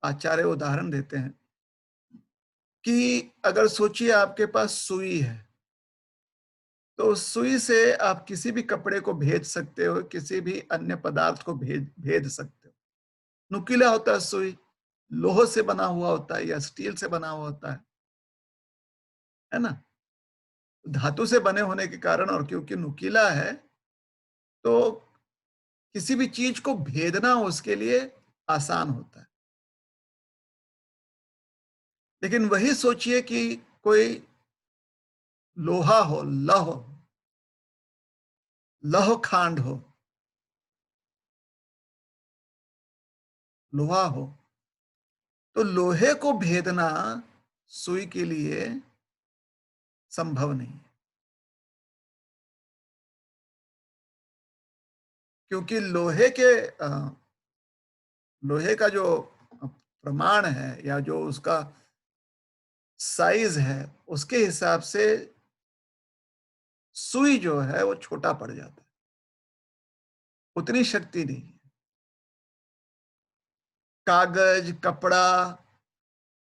आचार्य उदाहरण देते हैं कि अगर सोचिए आपके पास सुई है, तो उस सुई से आप किसी भी कपड़े को भेद सकते हो, किसी भी अन्य पदार्थ को भेद भेद सकते हो। नुकीला होता है सुई, लोह से बना हुआ होता है या स्टील से बना हुआ होता है ना? धातु से बने होने के कारण और क्योंकि नुकीला है, तो किसी भी चीज को भेदना उसके लिए आसान होता है। लेकिन वही सोचिए कि कोई लोहा हो, लौह खांड हो, लोहा हो, तो लोहे को भेदना सुई के लिए संभव नहीं है, क्योंकि लोहे का जो प्रमाण है या जो उसका साइज है, उसके हिसाब से सुई जो है वो छोटा पड़ जाता है, उतनी शक्ति नहीं है। कागज, कपड़ा,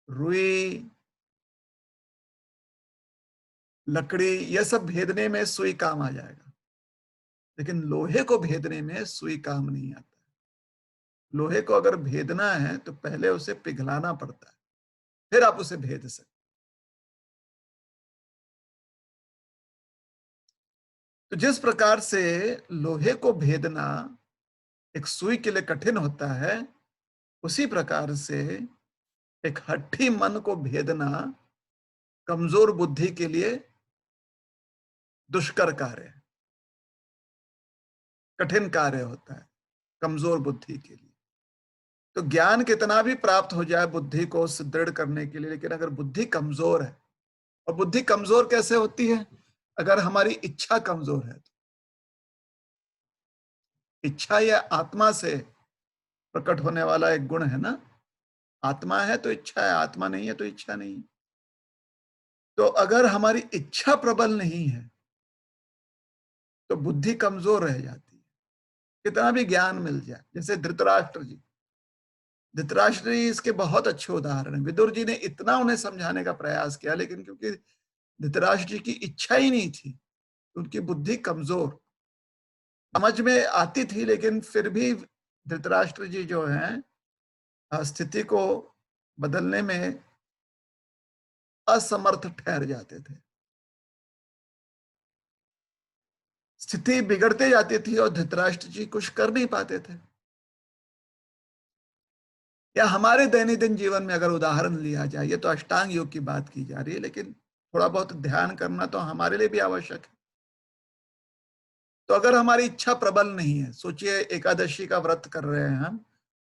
रुई, लकड़ी, यह सब भेदने में सुई काम आ जाएगा, लेकिन लोहे को भेदने में सुई काम नहीं आता। लोहे को अगर भेदना है तो पहले उसे पिघलाना पड़ता है, फिर आप उसे भेद सकते। तो जिस प्रकार से लोहे को भेदना एक सुई के लिए कठिन होता है, उसी प्रकार से एक हठी मन को भेदना कमजोर बुद्धि के लिए दुष्कर कार्य है, कठिन कार्य होता है कमजोर बुद्धि के लिए। तो ज्ञान कितना भी प्राप्त हो जाए बुद्धि को सुदृढ़ करने के लिए, लेकिन अगर बुद्धि कमजोर है, और बुद्धि कमजोर कैसे होती है? अगर हमारी इच्छा कमजोर है तो। इच्छा या आत्मा से प्रकट होने वाला एक गुण है ना। आत्मा है तो इच्छा है, आत्मा नहीं है तो इच्छा नहीं है। तो अगर हमारी इच्छा प्रबल नहीं है तो बुद्धि कमजोर रह जाती है, कितना भी ज्ञान मिल जाए। जैसे धृतराष्ट्र जी, धृतराष्ट्र जी इसके बहुत अच्छे उदाहरण हैं। विदुर जी ने इतना उन्हें समझाने का प्रयास किया, लेकिन क्योंकि धृतराष्ट्र जी की इच्छा ही नहीं थी, उनकी बुद्धि कमजोर, समझ में आती थी लेकिन फिर भी धृतराष्ट्र जी जो हैं स्थिति को बदलने में असमर्थ ठहर जाते थे। स्थिति बिगड़ते जाती थी और धृतराष्ट्र जी कुछ कर नहीं पाते थे। या हमारे दैनंदिन जीवन में अगर उदाहरण लिया जाए, ये तो अष्टांग योग की बात की जा रही है, लेकिन थोड़ा बहुत ध्यान करना तो हमारे लिए भी आवश्यक है। तो अगर हमारी इच्छा प्रबल नहीं है, सोचिए एकादशी का व्रत कर रहे हैं हम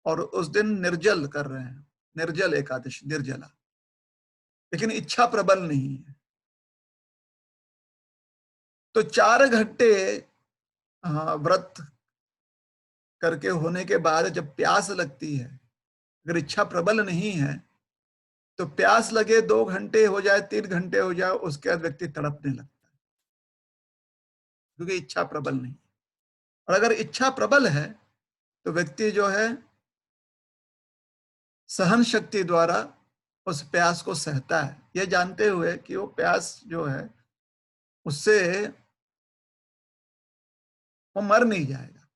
और उस दिन निर्जल कर रहे हैं, निर्जल एकादशी, निर्जला, लेकिन इच्छा प्रबल नहीं है, तो 4 घंटे व्रत करके होने के बाद जब प्यास लगती है, अगर इच्छा प्रबल नहीं है, तो प्यास लगे 2 घंटे हो जाए, 3 घंटे हो जाए, उसके बाद व्यक्ति तड़पने लगता है, क्योंकि इच्छा प्रबल नहीं। और अगर इच्छा प्रबल है तो व्यक्ति जो है सहन शक्ति द्वारा उस प्यास को सहता है, यह जानते हुए कि वो प्यास जो है उससे वो मर नहीं जाएगा।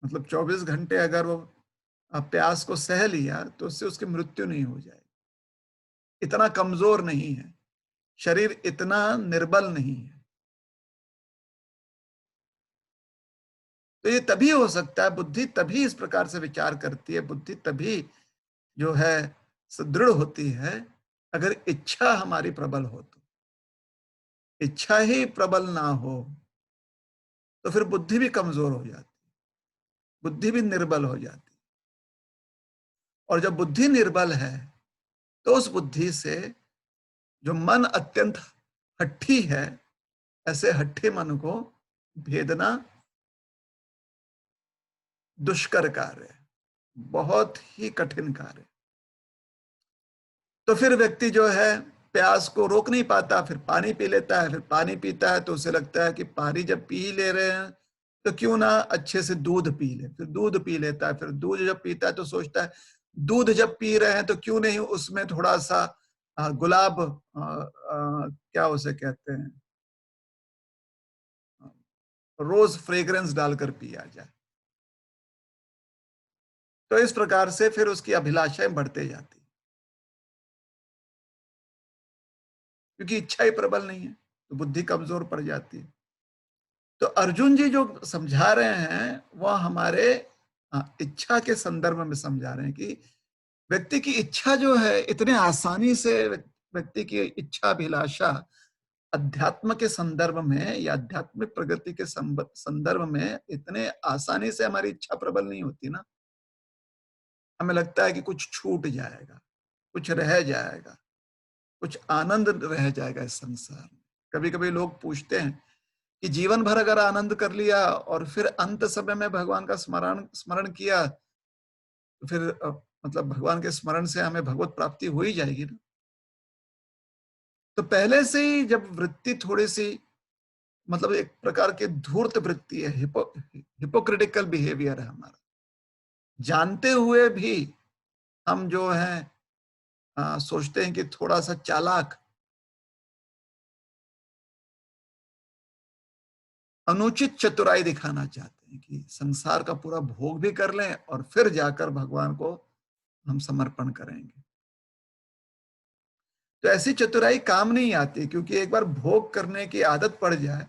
मतलब 24 घंटे अगर वो प्यास को सह लिया तो उससे उसकी मृत्यु नहीं हो जाएगी। इतना कमजोर नहीं है शरीर, इतना निर्बल नहीं है। तो ये तभी हो सकता है, बुद्धि तभी इस प्रकार से विचार करती है, बुद्धि तभी जो है सुदृढ़ होती है अगर इच्छा हमारी प्रबल हो। तो इच्छा ही प्रबल ना हो तो फिर बुद्धि भी कमजोर हो जाती, बुद्धि भी निर्बल हो जाती। और जब बुद्धि निर्बल है तो उस बुद्धि से जो मन अत्यंत हठी है, ऐसे हठे मन को भेदना दुष्कर कार्य है, बहुत ही कठिन कार्य। तो फिर व्यक्ति जो है प्यास को रोक नहीं पाता, फिर पानी पी लेता है, फिर पानी पीता है तो उसे लगता है कि पानी जब पी ले रहे हैं तो क्यों ना अच्छे से दूध पी ले, फिर दूध पी लेता है, फिर दूध जब पीता है तो सोचता है दूध जब पी रहे हैं तो क्यों नहीं उसमें थोड़ा सा गुलाब, क्या उसे कहते हैं, रोज फ्रेग्रेंस डालकर पिया जाए। तो इस प्रकार से फिर उसकी अभिलाषाएं बढ़ते जाती, क्योंकि इच्छा ही प्रबल नहीं है, तो बुद्धि कमजोर पड़ जाती है। तो अर्जुन जी जो समझा रहे हैं वह हमारे इच्छा के संदर्भ में समझा रहे हैं कि व्यक्ति की इच्छा जो है इतने आसानी से, व्यक्ति की इच्छा अभिलाषा अध्यात्म के संदर्भ में या आध्यात्मिक प्रगति के संदर्भ में इतने आसानी से हमारी इच्छा प्रबल नहीं होती ना। हमें लगता है कि कुछ छूट जाएगा, कुछ रह जाएगा, कुछ आनंद रह जाएगा इस संसार में। कभी कभी लोग पूछते हैं कि जीवन भर अगर आनंद कर लिया और फिर अंत समय में भगवान का स्मरण स्मरण किया तो फिर मतलब भगवान के स्मरण से हमें भगवत प्राप्ति हो ही जाएगी ना। तो पहले से ही जब वृत्ति थोड़ी सी, मतलब एक प्रकार की धूर्त वृत्ति है, हिपोक्रिटिकल बिहेवियर है हमारा, जानते हुए भी हम जो है सोचते हैं कि थोड़ा सा चालाक, अनुचित चतुराई दिखाना चाहते हैं कि संसार का पूरा भोग भी कर लें और फिर जाकर भगवान को हम समर्पण करेंगे। तो ऐसी चतुराई काम नहीं आती, क्योंकि एक बार भोग करने की आदत पड़ जाए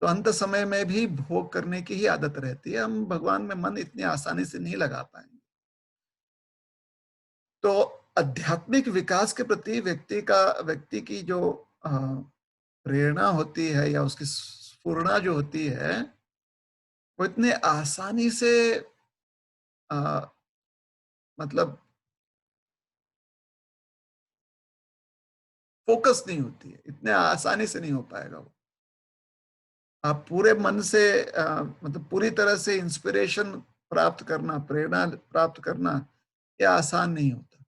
तो अंत समय में भी भोग करने की ही आदत रहती है। हम भगवान में मन इतनी आसानी से नहीं लगा पाएंगे। तो आध्यात्मिक विकास के प्रति व्यक्ति की जो प्रेरणा होती है या उसकी स्फुरणा जो होती है वो इतने आसानी से आ, मतलब फोकस नहीं होती है, इतने आसानी से नहीं हो पाएगा वो। आप पूरे मन से मतलब पूरी तरह से इंस्पिरेशन प्राप्त करना, प्रेरणा प्राप्त करना, ये आसान नहीं होता।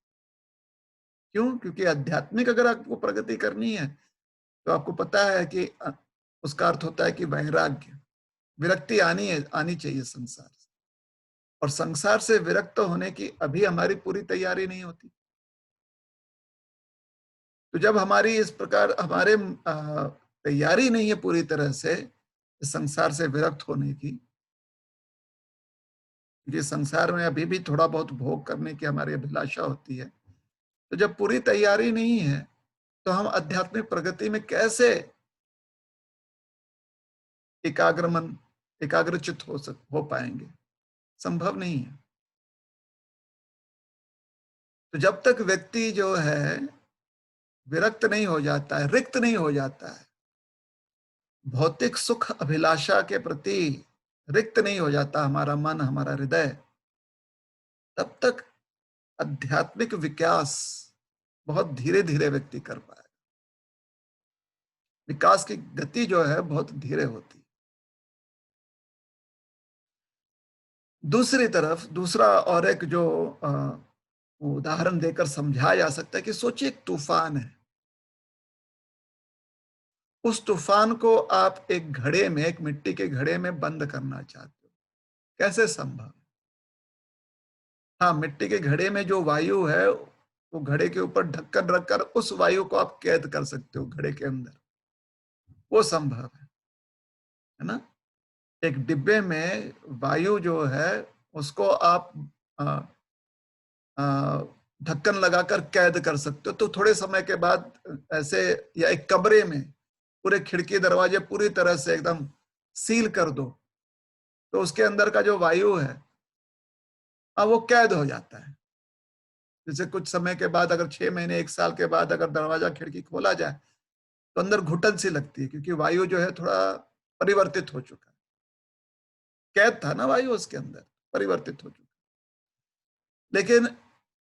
क्यों? क्योंकि आध्यात्मिक अगर आपको प्रगति करनी है तो आपको पता है कि उसका अर्थ होता है कि वैराग्य, विरक्ति आनी चाहिए संसार से। और संसार से विरक्त होने की अभी हमारी पूरी तैयारी नहीं होती। तो जब हमारी इस प्रकार हमारे तैयारी नहीं है पूरी तरह से इस संसार से विरक्त होने की, क्योंकि संसार में अभी भी थोड़ा बहुत भोग करने की हमारी अभिलाषा होती है, तो जब पूरी तैयारी नहीं है तो हम आध्यात्मिक प्रगति में कैसे एकाग्रमन एकाग्रचित हो पाएंगे? संभव नहीं है। तो जब तक व्यक्ति जो है विरक्त नहीं हो जाता है, रिक्त नहीं हो जाता है, भौतिक सुख अभिलाषा के प्रति रिक्त नहीं हो जाता हमारा मन, हमारा हृदय, तब तक आध्यात्मिक विकास बहुत धीरे धीरे व्यक्ति कर पाए। विकास की गति जो है बहुत धीरे होती है। दूसरी तरफ दूसरा और एक जो उदाहरण देकर समझाया जा सकता है कि सोचिए एक तूफान है। उस तूफान को आप एक घड़े में, एक मिट्टी के घड़े में बंद करना चाहते हो, कैसे संभव? हाँ, मिट्टी के घड़े में जो वायु है वो घड़े के ऊपर ढक्कन रखकर उस वायु को आप कैद कर सकते हो घड़े के अंदर, वो संभव है ना। एक डिब्बे में वायु जो है उसको आप अ, अ, ढक्कन लगाकर कैद कर सकते हो, तो थोड़े समय के बाद ऐसे, या एक कमरे में पूरे खिड़की दरवाजे पूरी तरह से एकदम सील कर दो तो उसके अंदर का जो वायु है वो कैद हो जाता है। जैसे कुछ समय के बाद, अगर 6 महीने 1 साल के बाद अगर दरवाजा खिड़की खोला जाए तो अंदर घुटन सी लगती है, क्योंकि वायु जो है थोड़ा परिवर्तित हो चुका है। कैद था ना वायु उसके अंदर, परिवर्तित हो चुका। लेकिन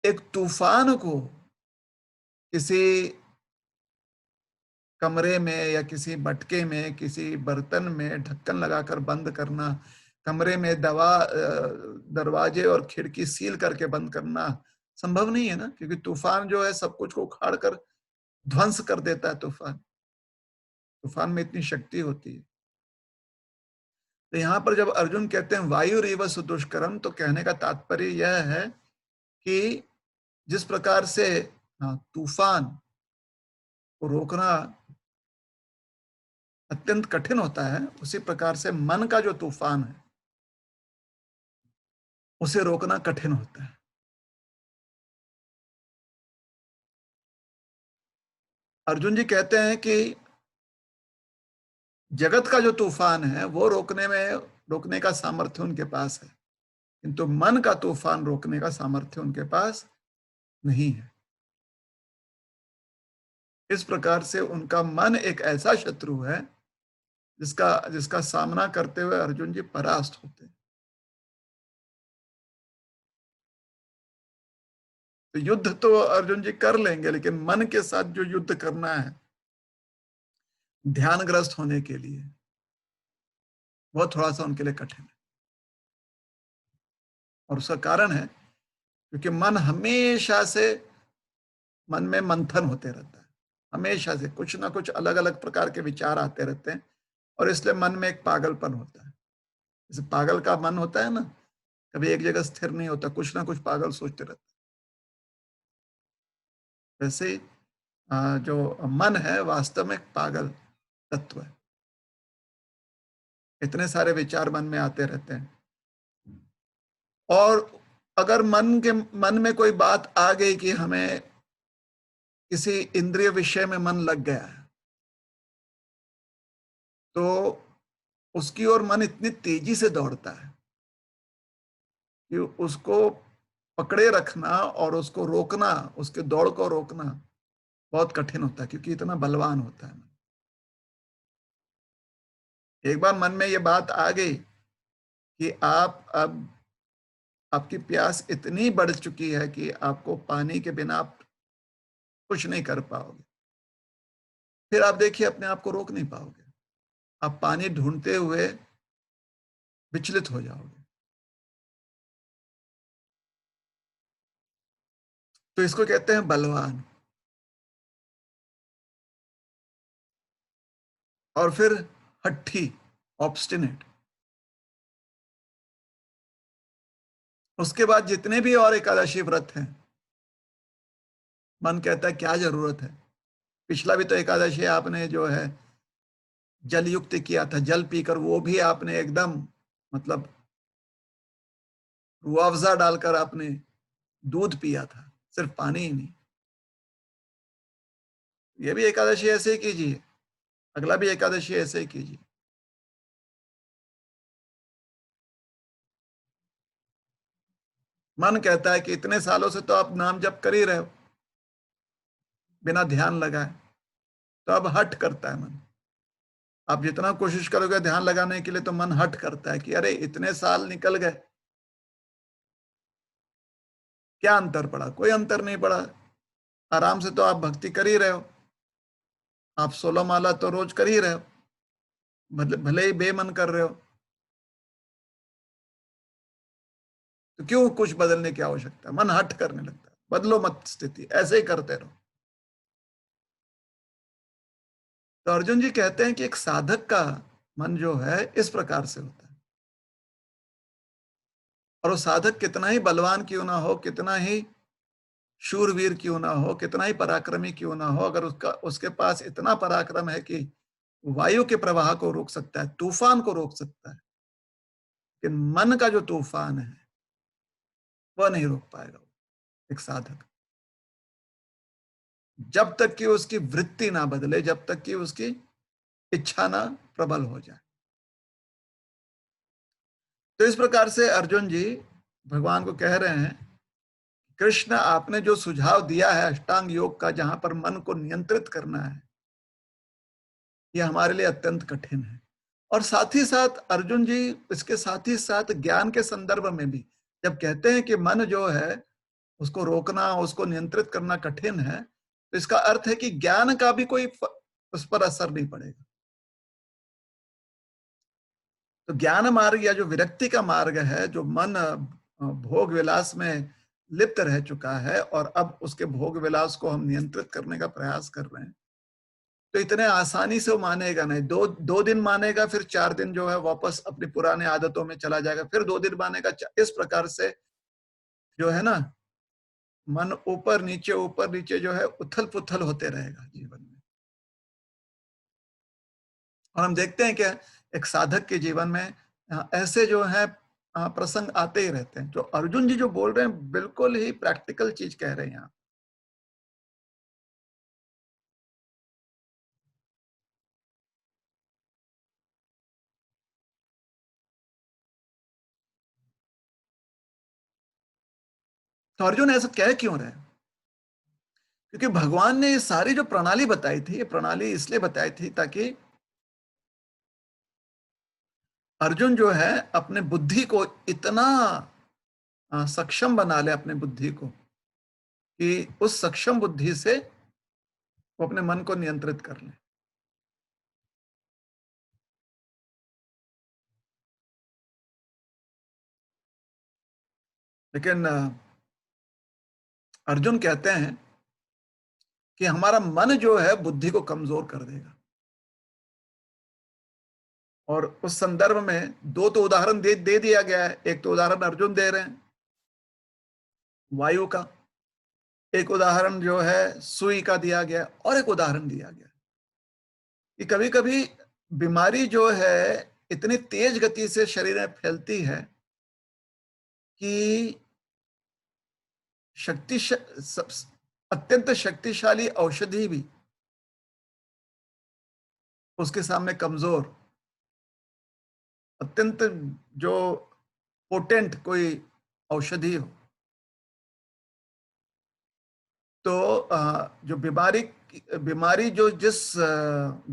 एक तूफान को किसी कमरे में या किसी मटके में, किसी बर्तन में ढक्कन लगाकर बंद करना, कमरे में दरवाजे और खिड़की सील करके बंद करना संभव नहीं है ना, क्योंकि तूफान जो है सब कुछ को उखाड़ कर ध्वंस कर देता है। तूफान तूफान में इतनी शक्ति होती है। तो यहाँ पर जब अर्जुन कहते हैं वायु रेव सुदुष्करम, तो कहने का तात्पर्य यह है कि जिस प्रकार से, हाँ, तूफान को रोकना अत्यंत कठिन होता है, उसी प्रकार से मन का जो तूफान है, उसे रोकना कठिन होता है। अर्जुन जी कहते हैं कि जगत का जो तूफान है, वो रोकने का सामर्थ्य उनके पास है, किंतु मन का तूफान रोकने का सामर्थ्य उनके पास नहीं है। इस प्रकार से उनका मन एक ऐसा शत्रु है जिसका जिसका सामना करते हुए अर्जुन जी परास्त होते हैं। तो युद्ध तो अर्जुन जी कर लेंगे, लेकिन मन के साथ जो युद्ध करना है ध्यानग्रस्त होने के लिए, वो थोड़ा सा उनके लिए कठिन है। और उसका कारण है क्योंकि मन में मंथन होते रहता है, हमेशा से कुछ ना कुछ अलग अलग प्रकार के विचार आते रहते हैं, और इसलिए मन में एक पागलपन होता है। जैसे पागल का मन होता है ना, कभी एक जगह स्थिर नहीं होता, कुछ ना कुछ पागल सोचते रहता है। वैसे ही जो मन है वास्तव में एक पागल तत्व है, इतने सारे विचार मन में आते रहते हैं। और अगर मन में कोई बात आ गई कि हमें किसी इंद्रिय विषय में मन लग गया है, तो उसकी ओर मन इतनी तेजी से दौड़ता है कि उसको पकड़े रखना और उसको रोकना, उसके दौड़ को रोकना बहुत कठिन होता है, क्योंकि इतना बलवान होता है मन। एक बार मन में ये बात आ गई कि आप अब आपकी प्यास इतनी बढ़ चुकी है कि आपको पानी के बिना आप कुछ नहीं कर पाओगे, फिर आप देखिए अपने आप को रोक नहीं पाओगे, आप पानी ढूंढते हुए विचलित हो जाओगे। तो इसको कहते हैं बलवान। और फिर हट्ठी, ऑब्स्टिनेट। उसके बाद जितने भी और एकादशी व्रत हैं, मन कहता है क्या जरूरत है। पिछला भी तो एकादशी आपने जो है जल युक्त किया था, जल पीकर, वो भी आपने एकदम मतलब रूह अफ़ज़ा डालकर आपने दूध पिया था, सिर्फ पानी ही नहीं। ये भी एकादशी ऐसे ही कीजिए, अगला भी एकादशी ऐसे ही कीजिए। मन कहता है कि इतने सालों से तो आप नाम जप कर ही रहे हो बिना ध्यान लगाए, तो अब हट करता है मन। आप जितना कोशिश करोगे ध्यान लगाने के लिए, तो मन हट करता है कि अरे इतने साल निकल गए, क्या अंतर पड़ा? कोई अंतर नहीं पड़ा, आराम से तो आप भक्ति कर ही रहे हो, आप 16 माला तो रोज कर ही रहे हो, मतलब भले ही बेमन कर रहे हो, तो क्यों कुछ बदलने की आवश्यकता है? मन हट करने लगता है। बदलो मत स्थिति, ऐसे ही करते रहो। तो अर्जुन जी कहते हैं कि एक साधक का मन जो है इस प्रकार से होता है, और वो साधक कितना ही बलवान क्यों ना हो, कितना ही शूरवीर क्यों ना हो, कितना ही पराक्रमी क्यों ना हो, अगर उसके पास इतना पराक्रम है कि वायु के प्रवाह को रोक सकता है, तूफान को रोक सकता है, कि मन का जो तूफान है वह नहीं रोक पाएगा एक साधक, जब तक कि उसकी वृत्ति ना बदले, जब तक कि उसकी इच्छा ना प्रबल हो जाए। तो इस प्रकार से अर्जुन जी भगवान को कह रहे हैं, कृष्ण आपने जो सुझाव दिया है अष्टांग योग का, जहां पर मन को नियंत्रित करना है, यह हमारे लिए अत्यंत कठिन है। और साथ ही साथ अर्जुन जी इसके साथ ही साथ ज्ञान के संदर्भ में भी जब कहते हैं कि मन जो है उसको रोकना, उसको नियंत्रित करना कठिन है, तो इसका अर्थ है कि ज्ञान का भी उस पर असर नहीं पड़ेगा। तो ज्ञान मार्ग या जो विरक्ति का मार्ग है, जो मन भोग विलास में लिप्त रह चुका है और अब उसके भोग विलास को हम नियंत्रित करने का प्रयास कर रहे हैं, तो इतने आसानी से वो मानेगा नहीं। दो दिन मानेगा, फिर 4 दिन जो है वापस अपनी पुराने आदतों में चला जाएगा, फिर 2 दिन मानेगा। इस प्रकार से जो है ना, मन ऊपर नीचे जो है उथल पुथल होते रहेगा जीवन में। और हम देखते हैं कि एक साधक के जीवन में ऐसे जो है प्रसंग आते ही रहते हैं। जो अर्जुन जी जो बोल रहे हैं बिल्कुल ही प्रैक्टिकल चीज कह रहे हैं यहाँ। तो अर्जुन ऐसा कह क्यों रहे हैं? क्योंकि भगवान ने ये सारी जो प्रणाली बताई थी, ये प्रणाली इसलिए बताई थी ताकि अर्जुन जो है अपने बुद्धि को इतना सक्षम बना ले अपने बुद्धि को, कि उस सक्षम बुद्धि से वो अपने मन को नियंत्रित कर ले। लेकिन अर्जुन कहते हैं कि हमारा मन जो है बुद्धि को कमजोर कर देगा। और उस संदर्भ में दो तो उदाहरण दे दिया गया है। एक तो उदाहरण अर्जुन दे रहे हैं वायु का, एक उदाहरण जो है सुई का दिया गया, और एक उदाहरण दिया गया कि कभी कभी बीमारी जो है इतनी तेज गति से शरीर में फैलती है कि शक्ति अत्यंत शक्तिशाली औषधि भी उसके सामने कमजोर, अत्यंत जो पोटेंट कोई औषधि हो, तो जो बीमारी जो जिस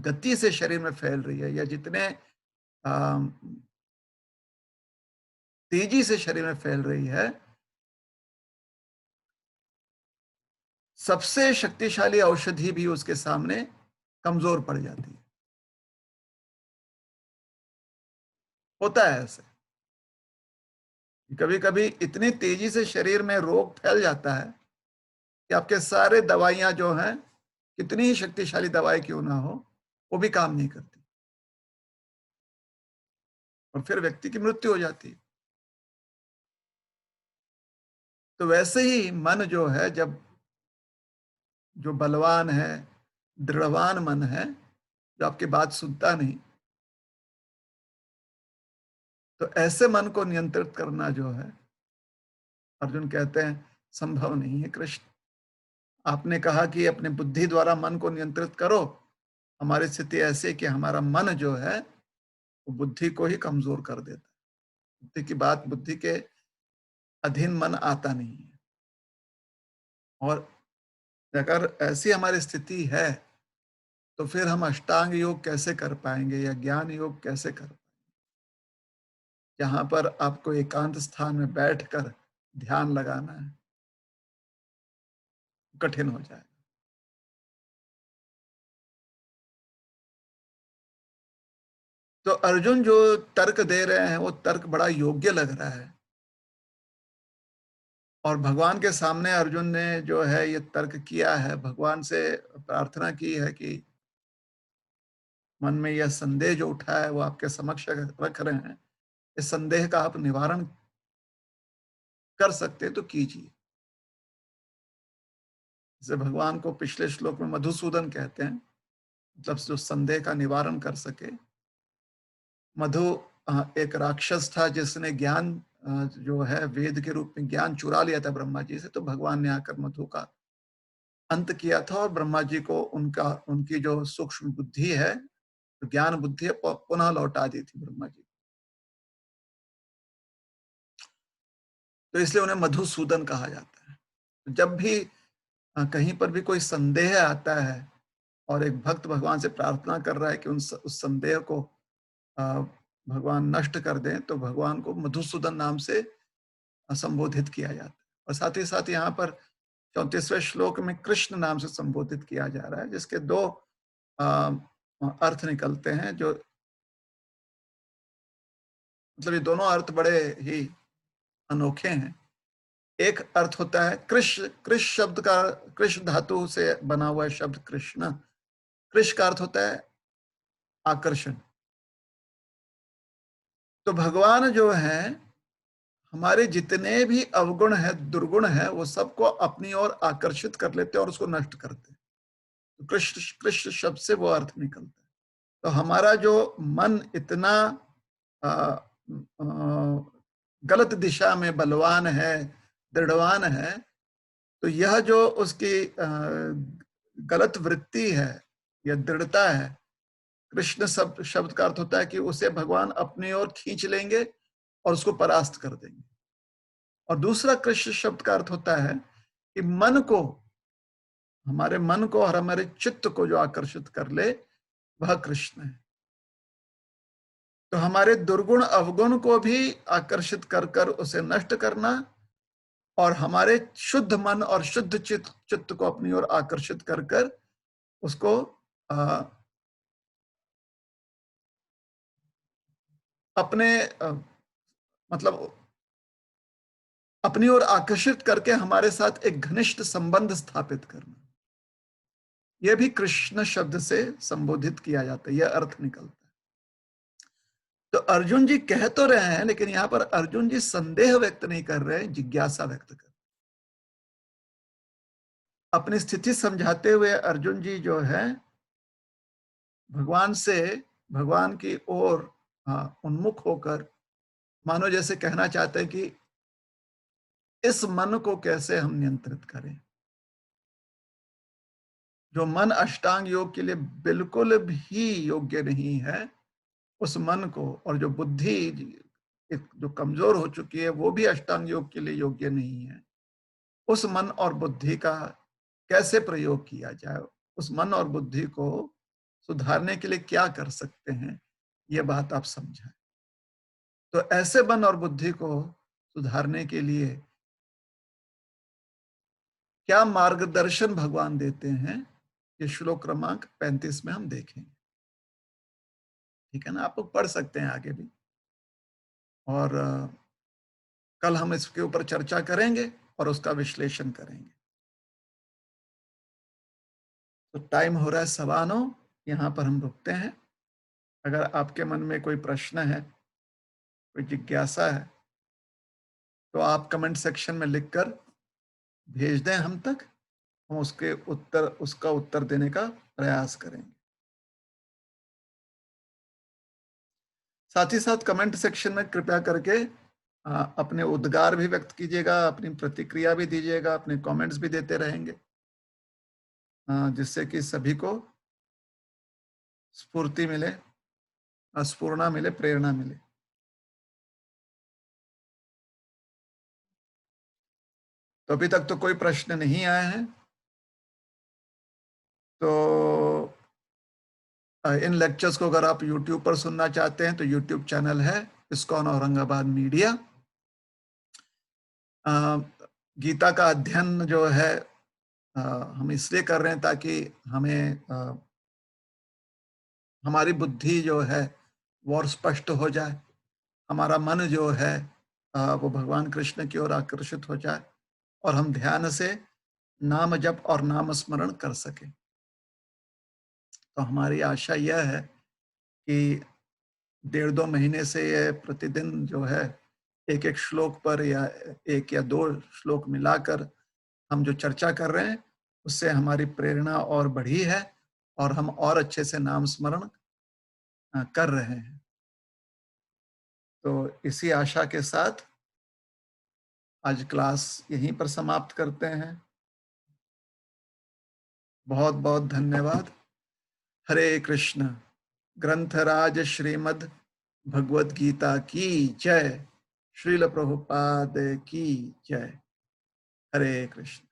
गति से शरीर में फैल रही है, या जितने अ, तेजी से शरीर में फैल रही है, सबसे शक्तिशाली औषधि भी उसके सामने कमजोर पड़ जाती है। होता है ऐसे। कभी कभी इतनी तेजी से शरीर में रोग फैल जाता है कि आपके सारे दवाइयां जो हैं, कितनी ही शक्तिशाली दवाई क्यों ना हो, वो भी काम नहीं करती, और फिर व्यक्ति की मृत्यु हो जाती है। तो वैसे ही मन जो है, जब जो बलवान है, दृढ़वान मन है, जो आपकी बात सुनता नहीं, तो ऐसे मन को नियंत्रित करना जो है, अर्जुन कहते हैं संभव नहीं है कृष्ण। आपने कहा कि अपने बुद्धि द्वारा मन को नियंत्रित करो। हमारी स्थिति ऐसी है कि हमारा मन जो है वो बुद्धि को ही कमजोर कर देता है। बुद्धि की बात, बुद्धि के अधीन मन आता नहीं है। और अगर ऐसी हमारी स्थिति है, तो फिर हम अष्टांग योग कैसे कर पाएंगे, या ज्ञान योग कैसे कर पाएंगे, जहां पर आपको एकांत स्थान में बैठकर ध्यान लगाना है, कठिन हो जाए। तो अर्जुन जो तर्क दे रहे हैं वो तर्क बड़ा योग्य लग रहा है, और भगवान के सामने अर्जुन ने जो है ये तर्क किया है, भगवान से प्रार्थना की है कि मन में यह संदेह जो उठा है वो आपके समक्ष रख रहे हैं, इस संदेह का आप निवारण कर सकते तो कीजिए। जैसे भगवान को पिछले श्लोक में मधुसूदन कहते हैं, मतलब जो संदेह का निवारण कर सके। मधु एक राक्षस था जिसने ज्ञान जो है वेद के रूप में ज्ञान चुरा लिया था ब्रह्मा जी से, तो भगवान ने आकर मधु का अंत किया था, और ब्रह्मा जी को उनकी जो सूक्ष्म बुद्धि है, जो ज्ञान बुद्धि है, पुनः लौटा दी थी ब्रह्मा जी। तो इसलिए उन्हें मधुसूदन कहा जाता है। जब भी कहीं पर भी कोई संदेह आता है और एक भक्त भगवान से प्रार्थना कर रहा है कि उस संदेह को अ, भगवान नष्ट कर दें, तो भगवान को मधुसूदन नाम से संबोधित किया जाता है। और साथ ही साथ यहाँ पर 34वें श्लोक में कृष्ण नाम से संबोधित किया जा रहा है, जिसके दो अ, अर्थ निकलते हैं, जो मतलब ये दोनों अर्थ बड़े ही अनोखे हैं। एक अर्थ होता है कृष्ण, कृष्ण शब्द का, कृष्ण धातु से बना हुआ है शब्द कृष्ण। कृष्ण का अर्थ होता है आकर्षण। तो भगवान जो है, हमारे जितने भी अवगुण है, दुर्गुण है, वो सबको अपनी ओर आकर्षित कर लेते हैं और उसको नष्ट करते हैं। तो कृष्ण कृष्ण शब्द से वो अर्थ निकलता है। तो हमारा जो मन इतना अ, अ, गलत दिशा में बलवान है, दृढ़वान है, तो यह जो उसकी गलत वृत्ति है या दृढ़ता है, कृष्ण शब्द शब्द का अर्थ होता है कि उसे भगवान अपनी ओर खींच लेंगे और उसको परास्त कर देंगे। और दूसरा कृष्ण शब्द का अर्थ होता है कि मन को, हमारे मन को और हमारे चित्त को जो आकर्षित कर ले, वह कृष्ण है। तो हमारे दुर्गुण अवगुण को भी आकर्षित कर कर उसे नष्ट करना, और हमारे शुद्ध मन और शुद्ध चित्त को अपनी ओर आकर्षित कर कर उसको अपने मतलब अपनी ओर आकर्षित करके हमारे साथ एक घनिष्ठ संबंध स्थापित करना, यह भी कृष्ण शब्द से संबोधित किया जाता है, यह अर्थ निकलता है। तो अर्जुन जी कह तो रहे हैं, लेकिन यहां पर अर्जुन जी संदेह व्यक्त नहीं कर रहे हैं, जिज्ञासा व्यक्त कर, अपनी स्थिति समझाते हुए अर्जुन जी जो है भगवान से, भगवान की ओर उन्मुख होकर, मानो जैसे कहना चाहते हैं कि इस मन को कैसे हम नियंत्रित करें, जो मन अष्टांग योग के लिए बिल्कुल भी योग्य नहीं है, उस मन को, और जो बुद्धि जो कमजोर हो चुकी है वो भी अष्टांग योग के लिए योग्य नहीं है, उस मन और बुद्धि का कैसे प्रयोग किया जाए, उस मन और बुद्धि को सुधारने के लिए क्या कर सकते हैं, ये बात आप समझाएं। तो ऐसे मन और बुद्धि को सुधारने के लिए क्या मार्गदर्शन भगवान देते हैं, ये श्लोक क्रमांक 35 में हम देखेंगे। ठीक है ना, आप लोग पढ़ सकते हैं आगे भी, और कल हम इसके ऊपर चर्चा करेंगे और उसका विश्लेषण करेंगे। तो टाइम हो रहा है 9:15, यहाँ पर हम रुकते हैं। अगर आपके मन में कोई प्रश्न है, कोई जिज्ञासा है, तो आप कमेंट सेक्शन में लिखकर भेज दें हम तक, हम उसका उत्तर देने का प्रयास करेंगे। साथ ही साथ कमेंट सेक्शन में कृपया करके अपने उद्गार भी व्यक्त कीजिएगा, अपनी प्रतिक्रिया भी दीजिएगा, अपने कमेंट्स भी देते रहेंगे, जिससे कि सभी को स्फूर्ति मिले, स्फूर्णा मिले, प्रेरणा मिले। तो अभी तक तो कोई प्रश्न नहीं आए हैं, तो इन लेक्चर्स को अगर आप YouTube पर सुनना चाहते हैं तो YouTube चैनल है इस्कॉन औरंगाबाद मीडिया। गीता का अध्ययन जो है हम इसलिए कर रहे हैं ताकि हमें हमारी बुद्धि जो है वो और स्पष्ट हो जाए, हमारा मन जो है वो भगवान कृष्ण की ओर आकर्षित हो जाए, और हम ध्यान से नाम जप और नाम स्मरण कर सकें। तो हमारी आशा यह है कि 1.5-2 महीने से ये प्रतिदिन जो है एक एक श्लोक पर या एक या दो श्लोक मिलाकर हम जो चर्चा कर रहे हैं, उससे हमारी प्रेरणा और बढ़ी है और हम और अच्छे से नाम स्मरण कर रहे हैं। तो इसी आशा के साथ आज क्लास यहीं पर समाप्त करते हैं। बहुत बहुत धन्यवाद। हरे कृष्ण। ग्रंथराज श्रीमद् भगवद गीता की जय। श्रील प्रभुपाद की जय। हरे कृष्ण।